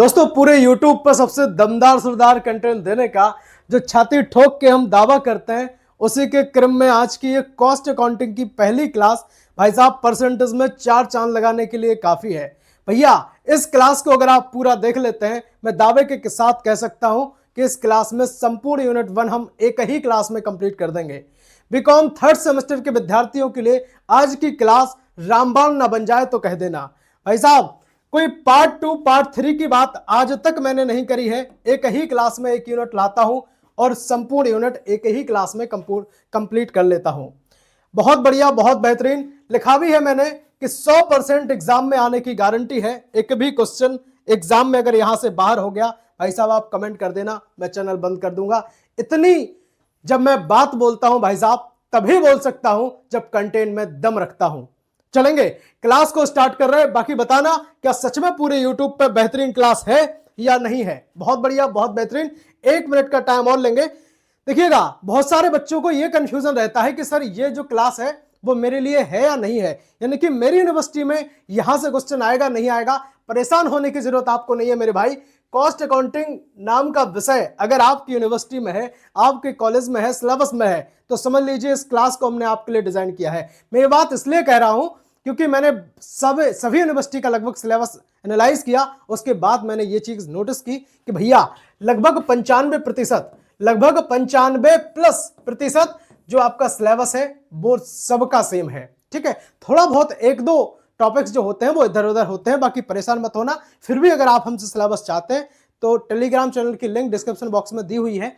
दोस्तों पूरे YouTube पर सबसे दमदार सुरदार कंटेंट देने का जो छाती ठोक के हम दावा करते हैं, उसी के क्रम में आज की ये कॉस्ट अकाउंटिंग की पहली क्लास भाई साहब परसेंटेज में 4 चांद लगाने के लिए काफी है। भैया इस क्लास को अगर आप पूरा देख लेते हैं, मैं दावे के साथ कह सकता हूं कि इस क्लास में संपूर्ण यूनिट 1 हम एक ही क्लास में कंप्लीट कर देंगे। बीकॉम थर्ड सेमेस्टर के विद्यार्थियों के लिए आज की क्लास रामबाण ना बन जाए तो कह देना। भाई साहब कोई पार्ट 2 पार्ट 3 की बात आज तक मैंने नहीं करी है। एक ही क्लास में एक यूनिट लाता हूं और संपूर्ण यूनिट एक ही क्लास में कंप्लीट कर लेता हूं। बहुत बढ़िया, बहुत बेहतरीन। लिखा भी है मैंने कि 100% एग्जाम में आने की गारंटी है। एक भी क्वेश्चन एग्जाम में अगर यहां से बाहर हो गया, भाई साहब आप कमेंट कर देना, मैं चैनल बंद कर दूंगा। इतनी जब मैं बात बोलता हूं भाई साहब तभी बोल सकता हूं जब कंटेंट में दम रखता हूं। चलेंगे, क्लास को स्टार्ट कर रहे हैं। बाकी बताना क्या सच में पूरे YouTube पे बेहतरीन क्लास है या नहीं है। बहुत बढ़िया, बहुत बेहतरीन। 1 मिनट का टाइम और लेंगे। देखिएगा, बहुत सारे बच्चों को यह कंफ्यूजन रहता है कि सर ये जो क्लास है वो मेरे लिए है या नहीं है, यानी कि मेरी यूनिवर्सिटी में यहां से क्वेश्चन आएगा नहीं आएगा। परेशान होने की जरूरत आपको नहीं है मेरे भाई। कॉस्ट अकाउंटिंग नाम का विषय अगर आपकी यूनिवर्सिटी में है, आपके कॉलेज में है, सिलेबस में है, तो समझ लीजिए इस क्लास को हमने आपके लिए डिजाइन किया है। मैं ये बात इसलिए कह रहा हूं क्योंकि मैंने सभी यूनिवर्सिटी का लगभग सिलेबस एनालाइज किया। उसके बाद मैंने ये चीज नोटिस की कि भैया लगभग 95%, लगभग 95+% जो आपका सिलेबस है वो सबका सेम है। ठीक है, थोड़ा बहुत 1-2 टॉपिक्स जो होते हैं वो इधर उधर होते हैं, बाकी परेशान मत होना। फिर भी अगर आप हमसे सिलेबस चाहते हैं तो टेलीग्राम चैनल की लिंक डिस्क्रिप्शन बॉक्स में दी हुई है,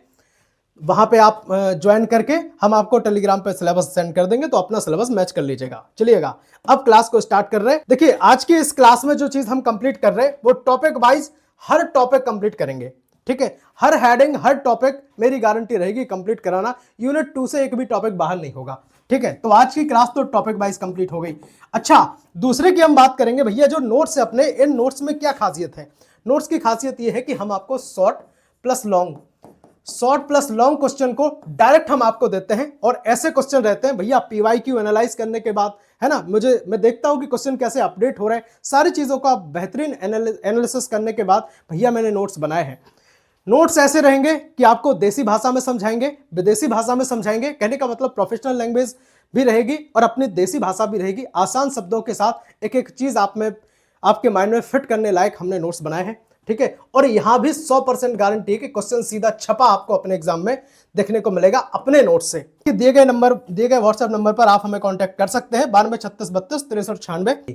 वहां पे आप ज्वाइन करके हम आपको टेलीग्राम पे सिलेबस सेंड कर देंगे, तो अपना सिलेबस मैच कर लीजिएगा। चलिएगा, अब क्लास को स्टार्ट कर रहे हैं। देखिए आज की इस क्लास में जो चीज हम कंप्लीट कर रहे हैं वो टॉपिक वाइज हर टॉपिक कंप्लीट करेंगे। ठीक है, हर हेडिंग हर टॉपिक मेरी गारंटी रहेगी कंप्लीट कराना। यूनिट 2 से एक भी टॉपिक बाहर नहीं होगा। ठीक है, तो आज की क्लास तो टॉपिक वाइज कंप्लीट हो गई। अच्छा, दूसरे की हम बात करेंगे भैया जो नोट्स है अपने, इन नोट्स में क्या खासियत है। नोट्स की खासियत यह है कि हम आपको शॉर्ट प्लस लॉन्ग क्वेश्चन को डायरेक्ट हम आपको देते हैं। और ऐसे क्वेश्चन रहते हैं भैया PYQ एनालाइज करने के बाद, है ना, मैं देखता हूं कि क्वेश्चन कैसे अपडेट हो रहे हैं, सारी चीजों का बेहतरीन एनालिसिस करने के बाद भैया मैंने नोट्स बनाए हैं। नोट्स ऐसे रहेंगे कि आपको देसी भाषा में समझाएंगे, विदेशी भाषा में समझाएंगे, कहने का मतलब प्रोफेशनल लैंग्वेज भी रहेगी और अपनी देसी भाषा भी रहेगी। आसान शब्दों के साथ एक एक चीज आपके माइंड में फिट करने लायक हमने नोट्स बनाए हैं। ठीक है, और यहां भी 100% गारंटी है कि क्वेश्चन सीधा छपा आपको अपने एग्जाम में देखने को मिलेगा अपने नोट से। दिए गए व्हाट्सएप नंबर पर आप हमें कांटेक्ट कर सकते हैं 92 36 32 63 96।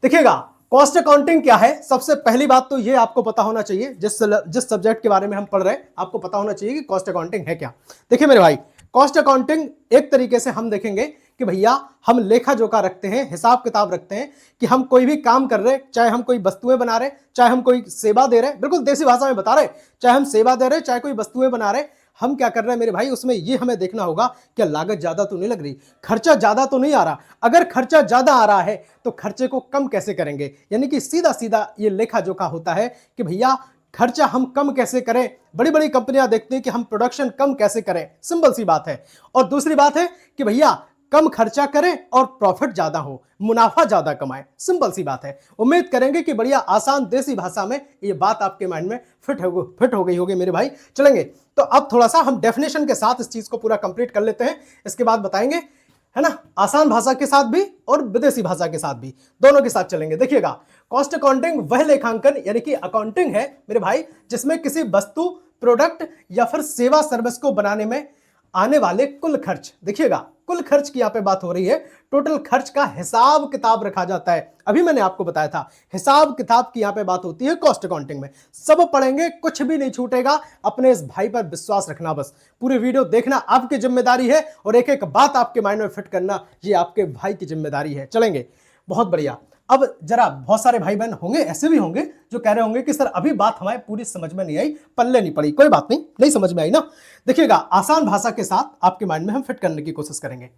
देखिएगा, कॉस्ट अकाउंटिंग क्या है। सबसे पहली बात तो ये आपको पता होना चाहिए, जिस सब्जेक्ट के बारे में हम पढ़ रहे हैं आपको पता होना चाहिए कि कॉस्ट अकाउंटिंग है क्या। देखिए मेरे भाई, कॉस्ट अकाउंटिंग एक तरीके से हम देखेंगे कि भैया हम लेखा जोखा रखते हैं, हिसाब किताब रखते हैं कि हम कोई भी काम कर रहे, चाहे हम कोई वस्तुएं बना रहे, चाहे हम कोई सेवा दे रहे, बिल्कुल देसी भाषा में बता रहे, चाहे हम सेवा दे रहे चाहे कोई वस्तुएं बना रहे, हम क्या कर रहे हैं मेरे भाई, उसमें ये हमें देखना होगा कि लागत ज्यादा तो नहीं लग रही, खर्चा ज्यादा तो नहीं आ रहा। अगर खर्चा ज्यादा आ रहा है तो खर्चे को कम कैसे करेंगे, यानी कि सीधा सीधा ये लेखा जोखा होता है कि भैया खर्चा हम कम कैसे करें। बड़ी बड़ी कंपनियां देखती हैं कि हम प्रोडक्शन कम कैसे करें, सिंपल सी बात है। और दूसरी बात है कि भैया कम खर्चा करें और प्रॉफिट ज्यादा हो, मुनाफा ज्यादा कमाएं, सिंपल सी बात है। उम्मीद करेंगे कि बढ़िया आसान देसी भाषा में ये बात आपके माइंड में फिट हो गई होगी मेरे भाई। चलेंगे, तो अब थोड़ा सा हम डेफिनेशन के साथ इस चीज को पूरा कंप्लीट कर लेते हैं, इसके बाद बताएंगे, है ना, आसान भाषा के साथ भी और विदेशी भाषा के साथ भी, दोनों के साथ चलेंगे। देखिएगा, कॉस्ट अकाउंटिंग वह लेखांकन यानी कि अकाउंटिंग है मेरे भाई जिसमें किसी वस्तु, प्रोडक्ट या फिर सेवा सर्विस को बनाने में आने वाले कुल खर्च, देखिएगा कुल खर्च की यहां पे बात हो रही है, टोटल खर्च का हिसाब किताब रखा जाता है। अभी मैंने आपको बताया था हिसाब किताब की यहां पे बात होती है कॉस्ट अकाउंटिंग में। सब पढ़ेंगे, कुछ भी नहीं छूटेगा। अपने इस भाई पर विश्वास रखना, बस पूरी वीडियो देखना आपकी जिम्मेदारी है और एक एक बात आपके माइंड में फिट करना ये आपके भाई की जिम्मेदारी है। चलेंगे, बहुत बढ़िया। अब जरा बहुत सारे भाई बहन होंगे, ऐसे भी होंगे जो कह रहे होंगे कि सर अभी बात हमारे पूरी समझ में नहीं आई, पल्ले नहीं पड़ी। कोई बात नहीं समझ में आई ना। देखिएगा, आसान भाषा के साथ आपके माइंड में हम फिट करने की कोशिश करेंगे।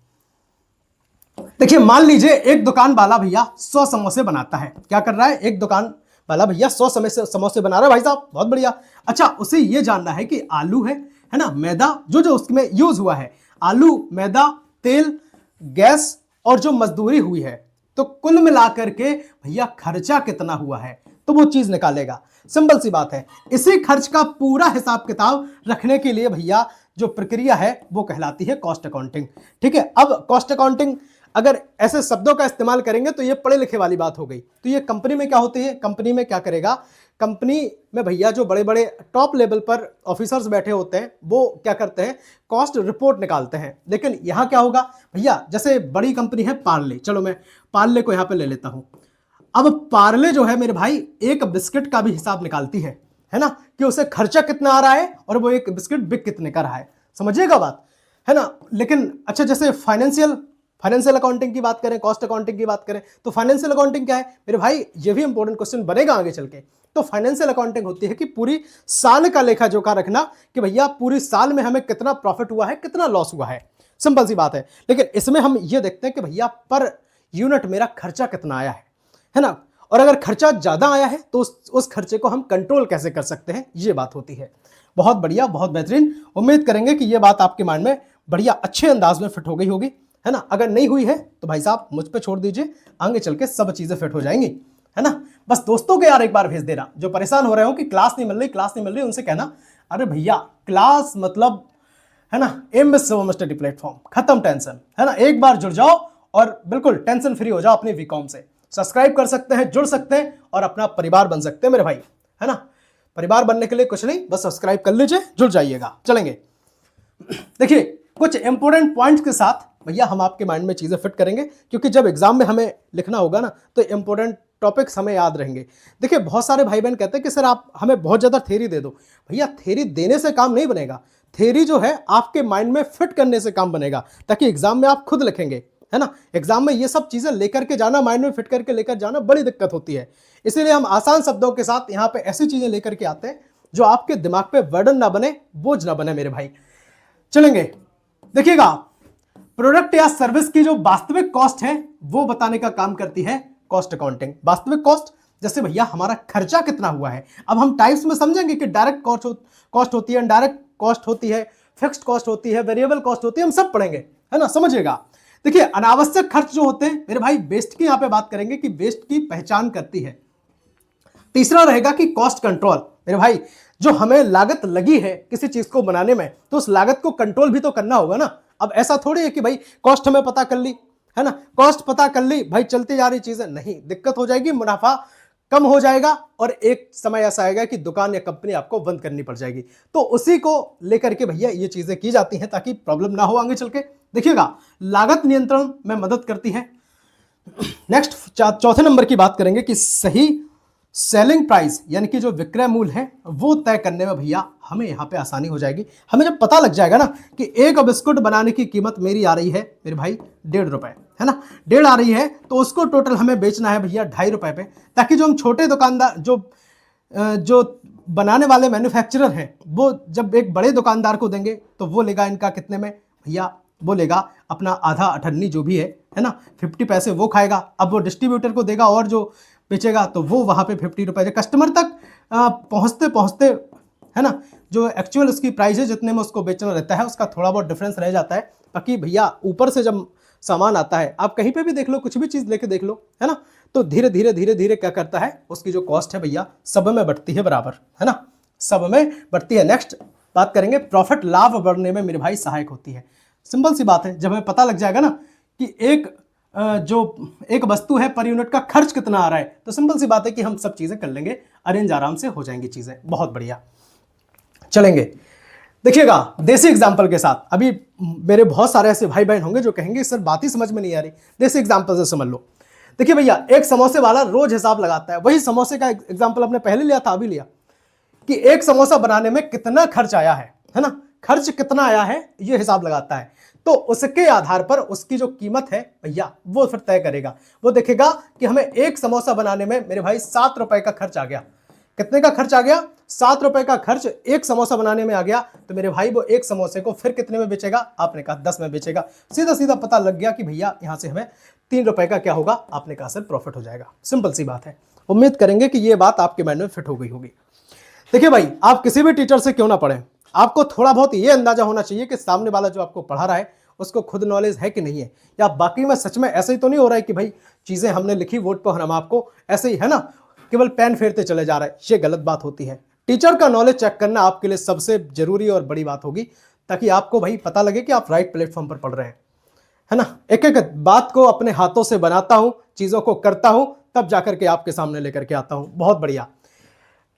देखिए, मान लीजिए एक दुकान वाला भैया 100 समोसे बनाता है। क्या कर रहा है, एक दुकान वाला भैया 100 समोसे बना रहा है भाई साहब, बहुत बढ़िया। अच्छा, उसे ये जानना है कि आलू है ना, मैदा जो उसमें यूज हुआ है, आलू, मैदा, तेल, गैस और जो मजदूरी हुई है, तो कुल मिलाकर के भैया खर्चा कितना हुआ है। तो वो चीज निकालेगा। सिंपल सी बात है। इसी खर्च का पूरा हिसाब किताब रखने के लिए भैया जो प्रक्रिया है वो कहलाती है कॉस्ट अकाउंटिंग। ठीक है, अब कॉस्ट अकाउंटिंग अगर ऐसे शब्दों का इस्तेमाल करेंगे तो ये पढ़े लिखे वाली बात हो गई। तो ये कंपनी में क्या होती है, कंपनी में क्या करेगा, कंपनी में भैया जो बड़े बड़े टॉप लेवल पर ऑफिसर्स बैठे होते हैं वो क्या करते हैं, कॉस्ट रिपोर्ट निकालते हैं। लेकिन यहाँ क्या होगा भैया, जैसे बड़ी कंपनी है पार्ले, चलो मैं पार्ले को यहाँ पे ले लेता हूं। अब पार्ले जो है मेरे भाई एक बिस्किट का भी हिसाब निकालती है ना, कि उसे खर्चा कितना आ रहा है और वो एक बिस्किट बिक कितने का रहा है, समझिएगा बात, है ना। लेकिन अच्छा, जैसे फाइनेंशियल अकाउंटिंग की बात करें, कॉस्ट अकाउंटिंग की बात करें, तो फाइनेंशियल अकाउंटिंग क्या है मेरे भाई, ये भी इंपॉर्टेंट क्वेश्चन बनेगा आगे चल के। तो फाइनेंशियल अकाउंटिंग होती है कि पूरी साल का लेखा जोखा रखना कि भैया पूरी साल में हमें कितना प्रॉफिट हुआ है, कितना लॉस हुआ है, सिंपल सी बात है। लेकिन इसमें हम ये देखते हैं कि भैया पर यूनिट मेरा खर्चा कितना आया है ना। और अगर खर्चा ज्यादा आया है तो उस खर्चे को हम कंट्रोल कैसे कर सकते हैं, ये बात होती है। बहुत बढ़िया, बहुत बेहतरीन। उम्मीद करेंगे कि ये बात आपके माइंड में बढ़िया अच्छे अंदाज में फिट हो गई होगी, है ना। अगर नहीं हुई है तो भाई साहब मुझ पे छोड़ दीजिए, आगे चल के सब चीजें फिट हो जाएंगी, है ना। बस दोस्तों के यार एक बार भेज देना, जो परेशान हो रहे हो कि क्लास नहीं मिल रही, उनसे कहना अरे भैया क्लास मतलब, है ना, एमएस स्टडी प्लेटफॉर्म, खत्म टेंशन, है ना। एक बार जुड़ जाओ और बिल्कुल टेंशन फ्री हो जाओ अपने वीकॉम से। सब्सक्राइब कर सकते हैं, जुड़ सकते हैं और अपना परिवार बन सकते हैं मेरे भाई, है ना। परिवार बनने के लिए कुछ नहीं, बस सब्सक्राइब कर लीजिए, जुड़ जाइएगा। चलेंगे, देखिए कुछ इंपॉर्टेंट पॉइंट्स के साथ भैया हम आपके माइंड में चीजें फिट करेंगे, क्योंकि जब एग्जाम में हमें लिखना होगा ना तो इंपॉर्टेंट टॉपिक्स हमें याद रहेंगे। देखिए बहुत सारे भाई बहन कहते हैं कि सर आप हमें बहुत ज्यादा थ्योरी दे दो। भैया थ्योरी देने से काम नहीं बनेगा, थ्योरी जो है आपके माइंड में फिट करने से काम बनेगा, ताकि एग्जाम में आप खुद लिखेंगे, है ना। एग्जाम में ये सब चीजें लेकर के जाना, माइंड में फिट करके लेकर जाना बड़ी दिक्कत होती है। इसीलिए हम आसान शब्दों के साथ यहाँ पे ऐसी चीजें लेकर के आते हैं जो आपके दिमाग पे बर्डन ना बने, बोझ ना बने मेरे भाई। चलेंगे, देखिएगा प्रोडक्ट या सर्विस की जो वास्तविक कॉस्ट है वो बताने का काम करती है कॉस्ट अकाउंटिंग। वास्तविक कॉस्ट जैसे भैया हमारा खर्चा कितना हुआ है। अब हम टाइप्स में समझेंगे कि डायरेक्ट कॉस्ट होती है, इनडायरेक्ट कॉस्ट होती है, फिक्स्ड कॉस्ट होती है, वेरिएबल कॉस्ट होती है, हम सब पढ़ेंगे, है ना, समझिएगा। देखिए अनावश्यक खर्च जो होते हैं मेरे भाई, वेस्ट की यहां पे बात करेंगे कि वेस्ट की पहचान करती है। तीसरा रहेगा कि कॉस्ट कंट्रोल, मेरे भाई जो हमें लागत लगी है किसी चीज को बनाने में तो उस लागत को कंट्रोल भी तो करना होगा ना। अब ऐसा थोड़ी है कि भाई कॉस्ट हमें पता कर ली, है ना, कॉस्ट पता कर ली भाई चलती जा रही चीजें, नहीं, दिक्कत हो जाएगी, मुनाफा कम हो जाएगा और एक समय ऐसा आएगा कि दुकान या कंपनी आपको बंद करनी पड़ जाएगी। तो उसी को लेकर के भैया ये चीजें की जाती हैं ताकि प्रॉब्लम ना हो आगे चल के। देखिएगा लागत नियंत्रण में मदद करती है। नेक्स्ट चौथे नंबर की बात करेंगे कि सही सेलिंग प्राइस यानी कि जो विक्रय मूल्य है वो तय करने में भैया हमें यहाँ पे आसानी हो जाएगी। हमें जब पता लग जाएगा ना कि एक बिस्कुट बनाने की कीमत मेरी आ रही है मेरे भाई 1.5 रुपए, है ना, 1.5 आ रही है, तो उसको टोटल हमें बेचना है भैया 2.5 रुपए पे, ताकि जो हम छोटे दुकानदार जो बनाने वाले मैन्युफैक्चरर हैं वो जब एक बड़े दुकानदार को देंगे तो वो लेगा इनका कितने में भैया, वो लेगा अपना आधा अठन्नी जो भी है ना, 50 पैसे वो खाएगा। अब वो डिस्ट्रीब्यूटर को देगा और जो बेचेगा तो वो वहाँ पे 50 रुपए कस्टमर तक पहुँचते पहुँचते, है ना, जो एक्चुअल उसकी प्राइस है जितने में उसको बेचना रहता है उसका थोड़ा बहुत डिफरेंस रह जाता है। बाकी भैया ऊपर से जब सामान आता है, आप कहीं पे भी देख लो, कुछ भी चीज़ लेके देख लो, है ना, तो धीरे धीरे क्या करता है, उसकी जो कॉस्ट है भैया सब में बढ़ती है बराबर, है ना, सब में बढ़ती है। नेक्स्ट बात करेंगे प्रॉफिट, लाभ बढ़ने में मेरे भाई सहायक होती है। सिंपल सी बात है, जब हमें पता लग जाएगा ना कि एक वस्तु है पर यूनिट का खर्च कितना आ रहा है, तो सिंपल सी बात है कि हम सब चीजें कर लेंगे, अरेंज आराम से हो जाएंगी चीजें, बहुत बढ़िया। चलेंगे, देखिएगा देसी एग्जांपल के साथ। अभी मेरे बहुत सारे ऐसे भाई बहन होंगे जो कहेंगे सर बात ही समझ में नहीं आ रही, देसी एग्जांपल से समझ लो। देखिए भैया एक समोसे वाला रोज हिसाब लगाता है, वही समोसे का एग्जांपल हमने पहले लिया था, अभी लिया, कि एक समोसा बनाने में कितना खर्च आया है ना, खर्च कितना आया है ये हिसाब लगाता है। तो उसके आधार पर उसकी जो कीमत है भैया वो फिर तय करेगा। वो देखेगा कि हमें एक समोसा बनाने में मेरे भाई 7 रुपए का खर्च आ गया। कितने का खर्च आ गया? 7 रुपए का खर्च एक समोसा बनाने में आ गया, तो मेरे भाई वो एक समोसे को फिर कितने में बेचेगा? आपने कहा 10 में बेचेगा। सीधा सीधा पता लग गया कि भैया यहां से हमें 3 रुपए का क्या होगा, आपने कहा सर प्रॉफिट हो जाएगा। सिंपल सी बात है। उम्मीद करेंगे कि ये बात आपके माइंड में फिट हो गई होगी। देखिए भाई आप किसी भी टीचर से क्यों ना पढ़ें, आपको थोड़ा बहुत ये अंदाजा होना चाहिए कि सामने वाला जो आपको पढ़ा रहा है उसको खुद नॉलेज है कि नहीं है, या बाकी में सच में ऐसे ही तो नहीं हो रहा है कि भाई चीजें हमने लिखी वोट पर हम आपको ऐसे ही, है ना, केवल पेन फेरते चले जा रहे हैं, ये गलत बात होती है। टीचर का नॉलेज चेक करना आपके लिए सबसे जरूरी और बड़ी बात होगी, ताकि आपको भाई पता लगे कि आप राइट प्लेटफॉर्म पर पढ़ रहे हैं, है ना। एक एक बात को अपने हाथों से बनाता हूं, चीजों को करता हूं, तब जाकर के आपके सामने लेकर के आता हूं। बहुत बढ़िया।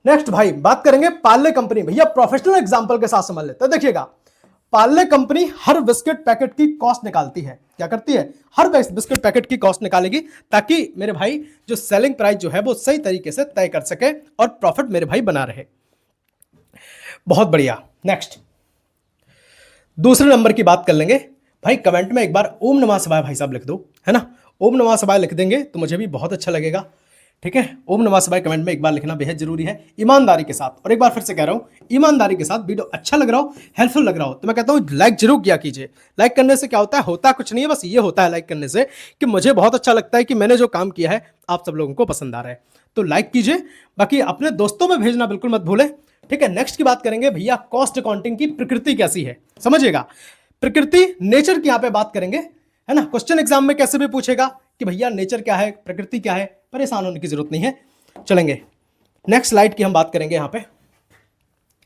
नेक्स्ट भाई बात करेंगे पार्ले कंपनी। भैया प्रोफेशनल एग्जांपल के साथ समझ लेते हैं। देखिएगा, पार्ले कंपनी हर बिस्किट पैकेट की कॉस्ट निकालती है। क्या करती है? हर बिस्किट पैकेट की कॉस्ट निकालेगी, ताकि मेरे भाई जो सेलिंग प्राइस जो है वो सही तरीके से तय कर सके और प्रॉफिट मेरे भाई बना रहे। बहुत बढ़िया। नेक्स्ट दूसरे नंबर की बात कर लेंगे। भाई कमेंट में एक बार ओम नमः शिवाय भाई साहब लिख दो, है ना। ओम नमः शिवाय लिख देंगे तो मुझे भी बहुत अच्छा लगेगा, ठीक है। ओम नमः शिवाय कमेंट में एक बार लिखना बेहद जरूरी है, ईमानदारी के साथ। और एक बार फिर से कह रहा हूं, ईमानदारी के साथ। वीडियो अच्छा लग रहा हो, हेल्पफुल लग रहा हो, तो मैं कहता हूं लाइक जरूर किया कीजिए। लाइक करने से क्या होता है? होता कुछ नहीं है, बस ये होता है लाइक करने से कि मुझे बहुत अच्छा लगता है कि मैंने जो काम किया है आप सब लोगों को पसंद आ रहा है, तो लाइक कीजिए। बाकी अपने दोस्तों में भेजना बिल्कुल मत भूलें, ठीक है। नेक्स्ट की बात करेंगे भैया, कॉस्ट अकाउंटिंग की प्रकृति कैसी है, समझिएगा। प्रकृति, नेचर की यहां पे बात करेंगे, है ना। क्वेश्चन एग्जाम में कैसे भी पूछेगा कि भैया नेचर क्या है, प्रकृति क्या है, परेशान होने की जरूरत नहीं है। चलेंगे नेक्स्ट स्लाइड की हम बात करेंगे। यहां पे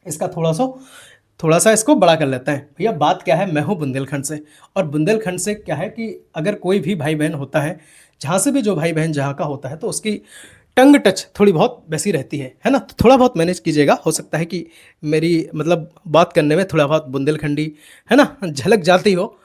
इसका थोड़ा सा इसको बड़ा कर लेते हैं। भैया बात क्या है, मैं हूं बुंदेलखंड से, और बुंदेलखंड से क्या है कि अगर कोई भी भाई बहन होता है, जहां से भी जो भाई बहन जहां का होता है, तो उसकी टंग टच थोड़ी बहुत वैसी रहती है ना। तो थोड़ा बहुत मैनेज कीजिएगा, हो सकता है कि मेरी मतलब बात करने में थोड़ा बहुत बुंदेलखंडी, है ना, झलक जाती हो।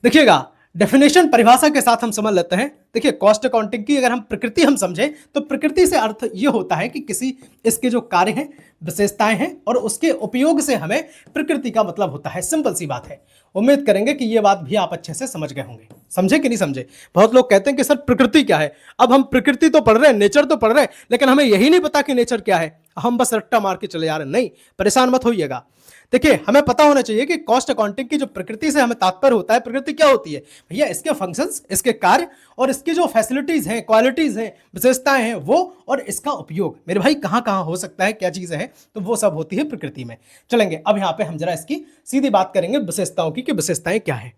देखिएगा, डेफिनेशन परिभाषा के साथ हम समझ लेते हैं। देखिए, कॉस्ट अकाउंटिंग की अगर हम प्रकृति हम समझें, तो प्रकृति से अर्थ ये होता है कि किसी इसके जो कार्य हैं, विशेषताएं हैं, और उसके उपयोग से हमें प्रकृति का मतलब होता है। सिंपल सी बात है। उम्मीद करेंगे कि ये बात भी आप अच्छे से समझ गए होंगे। समझे कि नहीं समझे? बहुत लोग कहते हैं कि सर प्रकृति क्या है। अब हम प्रकृति तो पढ़ रहे हैं, नेचर तो पढ़ रहे हैं, लेकिन हमें यही नहीं पता कि नेचर क्या है। हम बस रट्टा मार के चले जा रहे हैं। नहीं, परेशान मत होइएगा। देखिए, हमें पता होना चाहिए कि कॉस्ट अकाउंटिंग की जो प्रकृति से हमें तात्पर्य होता है, प्रकृति क्या होती है भैया? इसके फंक्शंस, इसके कार्य, और इसकी जो फैसिलिटीज हैं, क्वालिटीज हैं, विशेषताएं हैं, वो और इसका उपयोग मेरे भाई कहां कहां हो सकता है, क्या चीजें हैं, तो वो सब होती है प्रकृति में। चलेंगे अब यहां पे हम जरा इसकी सीधी बात करेंगे विशेषताओं की, कि विशेषताएं क्या है।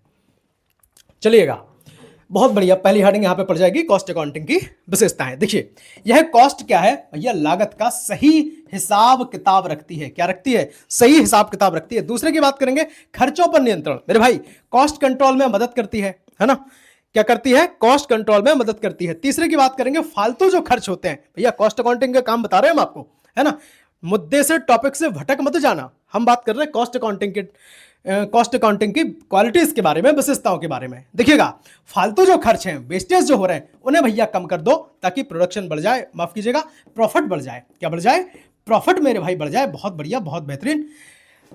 चलिएगा, बहुत बढ़िया। पहली हेडिंग यहां पे पड़ जाएगी, कॉस्ट अकाउंटिंग की विशेषताएं। देखिए, यह कॉस्ट क्या है भैया? लागत का सही हिसाब किताब रखती है। क्या रखती है? सही हिसाब किताब रखती है। दूसरे की बात करेंगे, खर्चों पर नियंत्रण। मेरे भाई कॉस्ट कंट्रोल में मदद करती है ना। क्या करती है? कॉस्ट कंट्रोल में मदद करती है। तीसरे की बात करेंगे, फालतू जो खर्च होते हैं। भैया कॉस्ट अकाउंटिंग का काम बता रहे हैं हम आपको, है ना। मुद्दे से, टॉपिक से भटक मत जाना। हम बात कर रहे हैं कॉस्ट अकाउंटिंग की क्वालिटीज के बारे में, विशेषताओं के बारे में। देखिएगा, फालतू जो खर्च हैं, वेस्टेज जो हो रहे हैं, उन्हें भैया कम कर दो, ताकि प्रोडक्शन बढ़ जाए, माफ कीजिएगा, प्रॉफिट बढ़ जाए। क्या बढ़ जाए? प्रॉफिट मेरे भाई बढ़ जाए। बहुत बढ़िया, बहुत बेहतरीन।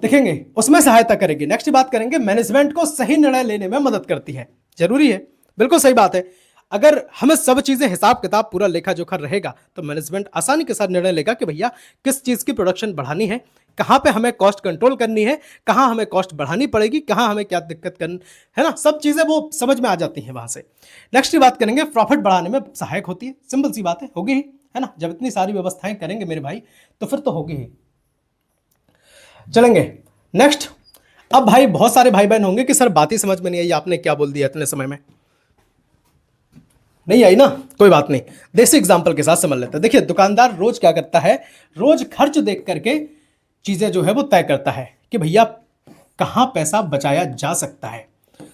देखेंगे, उसमें सहायता करेगी। नेक्स्ट बात करेंगे, मैनेजमेंट को सही निर्णय लेने में मदद करती है। जरूरी है, बिल्कुल सही बात है। अगर हमें सब चीजें हिसाब किताब पूरा लेखा जोखा रहेगा, तो मैनेजमेंट आसानी के साथ निर्णय लेगा कि भैया किस चीज की प्रोडक्शन बढ़ानी है, कहां पे हमें कॉस्ट कंट्रोल करनी है, कहां हमें कॉस्ट बढ़ानी पड़ेगी, कहां हमें क्या दिक्कत करनी है ना। सब चीजें वो समझ में आ जाती हैं वहां से। नेक्स्ट की बात करेंगे, प्रॉफिट बढ़ाने में सहायक होती है। सिंपल सी बात है, होगी ही, है ना। जब इतनी सारी व्यवस्थाएं करेंगे मेरे भाई, तो फिर तो होगी ही। चलेंगे नेक्स्ट। अब भाई बहुत सारे भाई बहन होंगे कि सर बात ही समझ में नहीं आई, आपने क्या बोल दिया इतने समय में। नहीं आई ना, कोई बात नहीं, देसी एग्जांपल के साथ समझ लेते हैं। देखिए, दुकानदार रोज क्या करता है? रोज खर्च देख करके चीजें जो है वो तय करता है कि भैया कहां पैसा बचाया जा सकता है।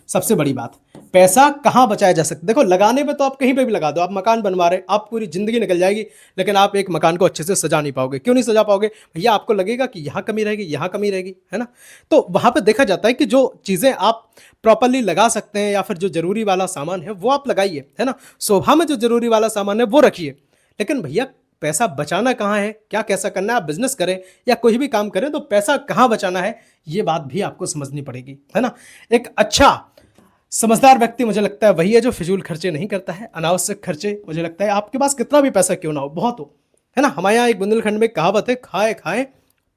सबसे बड़ी बात, पैसा कहां बचाया जा सकता है। देखो, लगाने में तो आप कहीं पे भी लगा दो। आप मकान बनवा रहे, आप पूरी जिंदगी निकल जाएगी, लेकिन आप एक मकान को अच्छे से सजा नहीं पाओगे। क्यों नहीं सजा पाओगे भैया? आपको लगेगा कि यहाँ कमी रहेगी, यहाँ कमी रहेगी, है ना। तो वहां पे देखा जाता है कि जो चीजें आप प्रॉपरली लगा सकते हैं, या फिर जो जरूरी वाला सामान है वो आप लगाइए, है ना। शोभा में जो जरूरी वाला सामान है वो रखिए, लेकिन भैया पैसा बचाना कहाँ है, क्या कैसा करना है। आप बिजनेस करें या कोई भी काम करें, तो पैसा कहाँ बचाना है, ये बात भी आपको समझनी पड़ेगी, है ना। एक अच्छा समझदार व्यक्ति मुझे लगता है वही है जो फिजूल खर्चे नहीं करता है, अनावश्यक खर्चे। मुझे लगता है आपके पास कितना भी पैसा क्यों ना हो, बहुत हो, है ना। हमारे यहाँ एक बुंदेलखंड में कहावत है, खाए खाए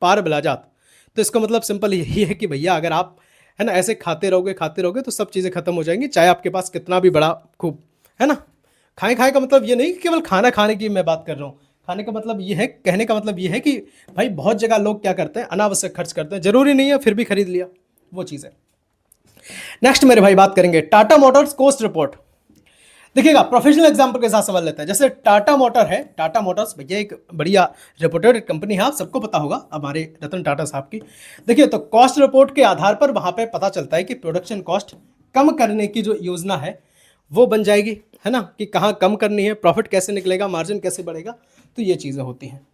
पार बिलाजात। तो इसका मतलब सिंपल यही है कि भैया अगर आप, है ना, ऐसे खाते रहोगे तो सब चीज़ें खत्म हो जाएंगी, चाहे आपके पास कितना भी बड़ा खूब, है ना। खाए खाए का मतलब ये नहीं कि केवल खाना खाने की मैं बात कर रहा हूँ। खाने का मतलब ये है, कहने का मतलब ये है कि भाई बहुत जगह लोग क्या करते हैं, अनावश्यक खर्च करते हैं, जरूरी नहीं है, फिर भी खरीद लिया, वो चीज़ है। नेक्स्ट मेरे भाई बात करेंगे टाटा मोटर्स कॉस्ट रिपोर्ट। देखिएगा प्रोफेशनल एग्जांपल के साथ समझ लेते हैं। जैसे टाटा मोटर है, टाटा मोटर्स भैया एक बढ़िया रेपुटेड कंपनी है, आप सबको पता होगा, हमारे रतन टाटा साहब की। देखिए तो कॉस्ट रिपोर्ट के आधार पर वहां पे पता चलता है कि प्रोडक्शन कॉस्ट कम करने की जो योजना है वो बन जाएगी, है ना, कि कहाँ कम करनी है, प्रॉफिट कैसे निकलेगा, मार्जिन कैसे बढ़ेगा, तो ये चीजें होती हैं।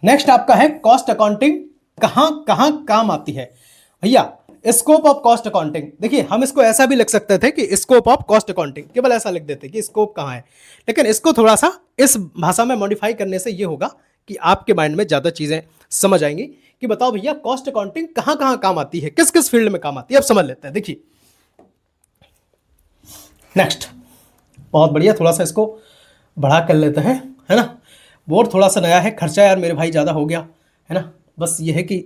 नेक्स्ट आपका है कॉस्ट अकाउंटिंग कहाँ कहाँ काम आती है भैया। स्कोप ऑफ कॉस्ट अकाउंटिंग, देखिए हम इसको ऐसा भी लिख सकते थे कि स्कोप ऑफ कॉस्ट अकाउंटिंग, केवल ऐसा लिख देते कि स्कोप कहाँ है, लेकिन इसको थोड़ा सा इस भाषा में मॉडिफाई करने से ये होगा कि आपके माइंड में ज्यादा चीजें समझ आएंगी कि बताओ भैया कॉस्ट अकाउंटिंग कहाँ कहाँ काम आती है, किस किस फील्ड में काम आती है। अब समझ लेते हैं। देखिए नेक्स्ट, बहुत बढ़िया, थोड़ा सा इसको बढ़ा कर लेते हैं, है ना। बोर्ड थोड़ा सा नया है, खर्चा यार मेरे भाई ज़्यादा हो गया है ना। बस ये है कि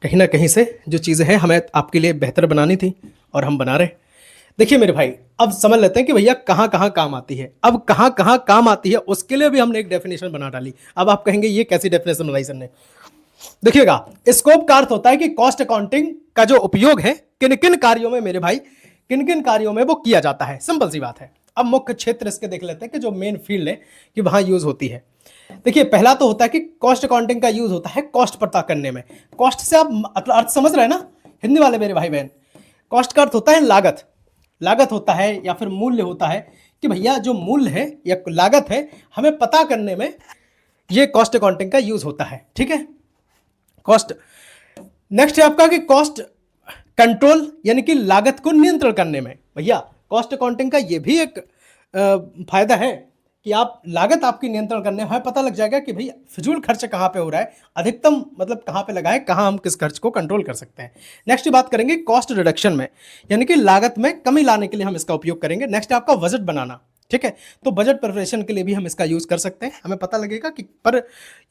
कहीं ना कहीं से जो चीज़ें हैं हमें आपके लिए बेहतर बनानी थी और हम बना रहे। देखिए मेरे भाई अब समझ लेते हैं कि भैया कहाँ कहाँ काम आती है। अब कहाँ कहाँ काम आती है उसके लिए भी हमने एक डेफिनेशन बना डाली। अब आप कहेंगे ये कैसी डेफिनेशन बनाई सर ने। देखिएगा स्कोप का अर्थ होता है कि कॉस्ट अकाउंटिंग का जो उपयोग है किन किन कार्यों में मेरे भाई, किन किन कार्यों में वो किया जाता है, सिंपल सी बात है। अब मुख्य क्षेत्र इसके देख लेते हैं कि जो मेन फील्ड है कि वहां यूज होती है। देखिए पहला तो होता है कि कॉस्ट अकाउंटिंग का यूज होता है कॉस्ट पता करने में। कॉस्ट से आप अर्थ समझ रहे हैं ना हिंदी वाले मेरे भाई बहन। कॉस्ट का अर्थ होता है लागत, लागत होता है या फिर मूल्य होता है कि भैया जो मूल्य है या लागत है हमें पता करने में ये कॉस्ट अकाउंटिंग का यूज होता है, ठीक है। कॉस्ट नेक्स्ट है आपका कि कॉस्ट कंट्रोल यानी कि लागत को नियंत्रण करने में। भैया कॉस्ट अकाउंटिंग का ये भी एक फायदा है कि आप लागत आपकी नियंत्रण करने में पता लग जाएगा कि भाई फिजूल खर्च कहाँ पे हो रहा है, अधिकतम मतलब कहाँ पे लगाए, कहाँ हम किस खर्च को कंट्रोल कर सकते हैं। नेक्स्ट बात करेंगे कॉस्ट रिडक्शन में, यानी कि लागत में कमी लाने के लिए हम इसका उपयोग करेंगे। नेक्स्ट आपका बजट बनाना, ठीक है, तो बजट प्रिपरेशन के लिए भी हम इसका यूज कर सकते हैं। हमें पता लगेगा कि पर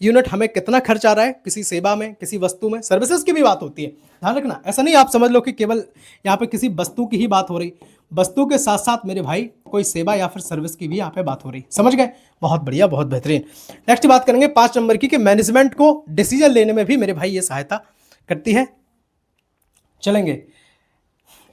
यूनिट हमें कितना खर्च आ रहा है किसी सेवा में, किसी वस्तु में। सर्विसेज की भी बात होती है, ध्यान रखना, ऐसा नहीं आप समझ लो कि केवल यहाँ पे किसी वस्तु की ही बात हो रही, वस्तु के साथ साथ मेरे भाई कोई सेवा या फिर सर्विस की भी यहाँ पे बात हो रही। समझ गए, बहुत बढ़िया, बहुत बेहतरीन। नेक्स्ट बात करेंगे 5 नंबर की कि मैनेजमेंट को डिसीजन लेने में भी मेरे भाई ये सहायता करती है। चलेंगे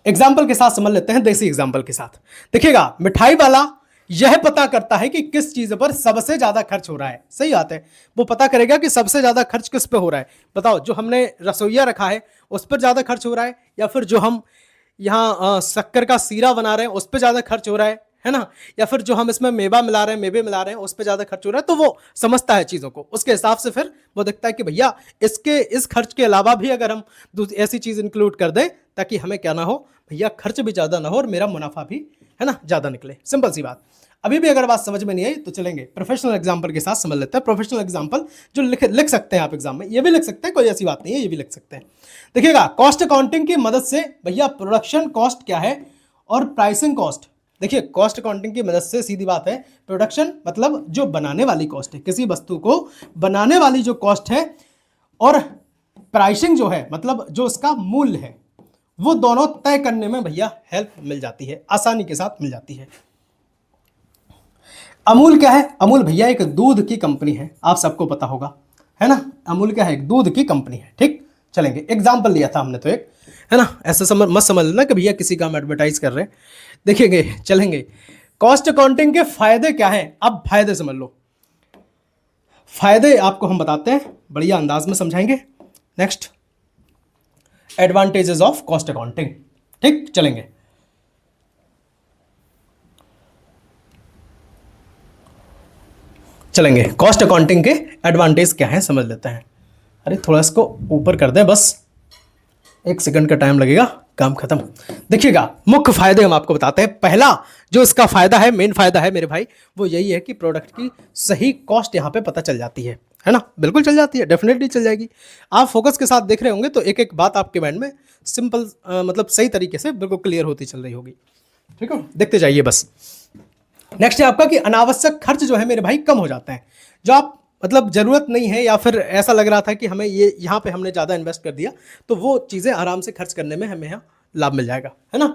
एग्जाम्पल के साथ समझ लेते हैं, देसी एग्जाम्पल के साथ। देखिएगा मिठाई वाला यह पता करता है कि किस चीज पर सबसे ज्यादा खर्च हो रहा है। सही बात है, वो पता करेगा कि सबसे ज्यादा खर्च किस पे हो रहा है। बताओ जो हमने रसोईया रखा है उस पर ज्यादा खर्च हो रहा है, या फिर जो हम यहाँ शक्कर का सीरा बना रहे हैं उस पर ज्यादा खर्च हो रहा है ना, या फिर जो हम इसमें मेवा मिला रहे हैं, मेवे मिला रहे हैं, उस पर ज्यादा खर्च हो रहा है। तो वो समझता है चीजों को, उसके हिसाब से फिर वो देखता है कि भैया इस खर्च के अलावा भी अगर हम ऐसी चीज इंक्लूड कर दें ताकि हमें क्या ना हो भैया, खर्च भी ज्यादा ना हो और मेरा मुनाफा भी है ना ज्यादा निकले। सिंपल सी बात। अभी भी अगर बात समझ में नहीं आई तो चलेंगे प्रोफेशनल एग्जांपल के साथ समझ लेते हैं। प्रोफेशनल एग्जांपल जो लिख सकते हैं आप एग्जाम में, ये भी लिख सकते हैं, कोई ऐसी बात नहीं है, ये भी लिख सकते हैं। देखिएगा कॉस्ट अकाउंटिंग की मदद से भैया प्रोडक्शन कॉस्ट क्या है और प्राइसिंग कॉस्ट। देखिए कॉस्ट अकाउंटिंग की मदद से सीधी बात है, प्रोडक्शन मतलब जो बनाने वाली कॉस्ट है, किसी वस्तु को बनाने वाली जो कॉस्ट है, और प्राइसिंग जो है मतलब जो उसका मूल्य है, वो दोनों तय करने में भैया हेल्प मिल जाती है, आसानी के साथ मिल जाती है। अमूल क्या है? अमूल भैया एक दूध की कंपनी है, आप सबको पता होगा, है ना। अमूल क्या है? एक दूध की कंपनी है, ठीक। चलेंगे एग्जाम्पल लिया था हमने तो एक, है ना, ऐसे मत समझ लेना कि भैया किसी का हम एडवर्टाइज कर रहे हैं। देखेंगे चलेंगे कॉस्ट अकाउंटिंग के फायदे क्या हैं। अब फायदे समझ लो, फायदे आपको हम बताते हैं, बढ़िया अंदाज में समझाएंगे। Next advantages of cost accounting, ठीक। चलेंगे चलेंगे कॉस्ट अकाउंटिंग के एडवांटेज क्या है समझ लेते हैं। अरे थोड़ा इसको ऊपर कर दें, बस 1 सेकंड का टाइम लगेगा, काम खत्म। देखिएगा मुख्य फायदे हम आपको बताते हैं। पहला जो इसका फायदा है, मेन फायदा है मेरे भाई, वो यही है कि प्रोडक्ट की सही कॉस्ट यहाँ पे पता चल जाती है ना। बिल्कुल चल जाती है, डेफिनेटली चल जाएगी। आप फोकस के साथ देख रहे होंगे तो एक एक बात आपके माइंड में सिंपल मतलब सही तरीके से बिल्कुल क्लियर होती चल रही होगी, ठीक है। देखते जाइए बस। नेक्स्ट है आपका कि अनावश्यक खर्च जो है मेरे भाई कम हो जाते हैं। जो आप मतलब जरूरत नहीं है या फिर ऐसा लग रहा था कि हमें ये यहाँ पे हमने ज़्यादा इन्वेस्ट कर दिया, तो वो चीज़ें आराम से खर्च करने में हमें यहाँ लाभ मिल जाएगा, है ना।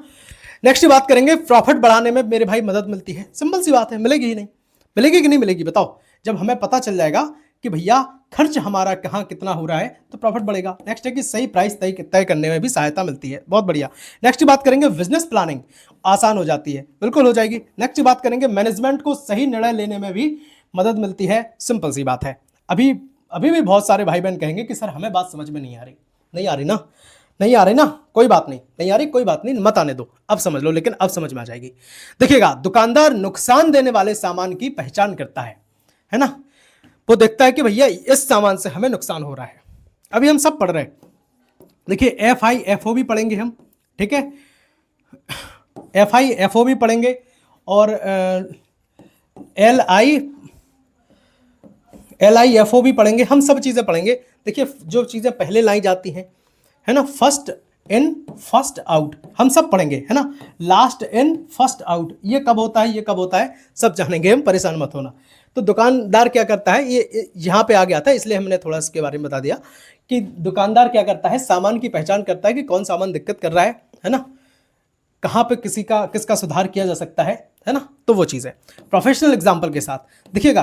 नेक्स्ट बात करेंगे प्रॉफिट बढ़ाने में मेरे भाई मदद मिलती है। सिंपल सी बात है, मिलेगी ही नहीं, मिलेगी कि नहीं मिलेगी बताओ। जब हमें पता चल जाएगा कि भैया खर्च हमारा कहाँ कितना हो रहा है तो प्रॉफिट बढ़ेगा। नेक्स्ट है कि सही प्राइस तय करने में भी सहायता मिलती है। बहुत बढ़िया। नेक्स्ट बात करेंगे बिजनेस प्लानिंग, आसान हो जाती है, बिल्कुल हो जाएगी। नेक्स्ट बात करेंगे मैनेजमेंट को सही निर्णय लेने में भी मदद मिलती है। सिंपल सी बात है। अभी अभी भी बहुत सारे भाई बहन कहेंगे कि सर हमें बात समझ में नहीं आ रही। नहीं आ रही ना, नहीं आ रही ना, कोई बात नहीं, नहीं आ रही कोई बात नहीं, मत आने दो, अब समझ लो, लेकिन अब समझ में आ जाएगी। देखिएगा, दुकानदार नुकसान देने वाले सामान की पहचान करता है ना। वो देखता है कि भैया इस सामान से हमें नुकसान हो रहा है। अभी हम सब पढ़ रहे हैं, देखिए FIFO भी पढ़ेंगे हम, ठीक है, FIFO भी पढ़ेंगे और LIFO भी पढ़ेंगे, हम सब चीजें पढ़ेंगे। देखिए जो चीजें पहले लाई जाती हैं, है ना, फर्स्ट इन फर्स्ट आउट, हम सब पढ़ेंगे, है ना। लास्ट इन फर्स्ट आउट, ये कब होता है, ये कब होता है, सब जानेंगे हम, परेशान मत होना। तो दुकानदार क्या करता है, ये यहाँ पे आ गया था इसलिए हमने थोड़ा इसके बारे में बता दिया कि दुकानदार क्या करता है, सामान की पहचान करता है कि कौन सामान दिक्कत कर रहा है ना, कहाँ पे किसका सुधार किया जा सकता है ना। तो वो चीज़ है। प्रोफेशनल एग्जाम्पल के साथ देखिएगा,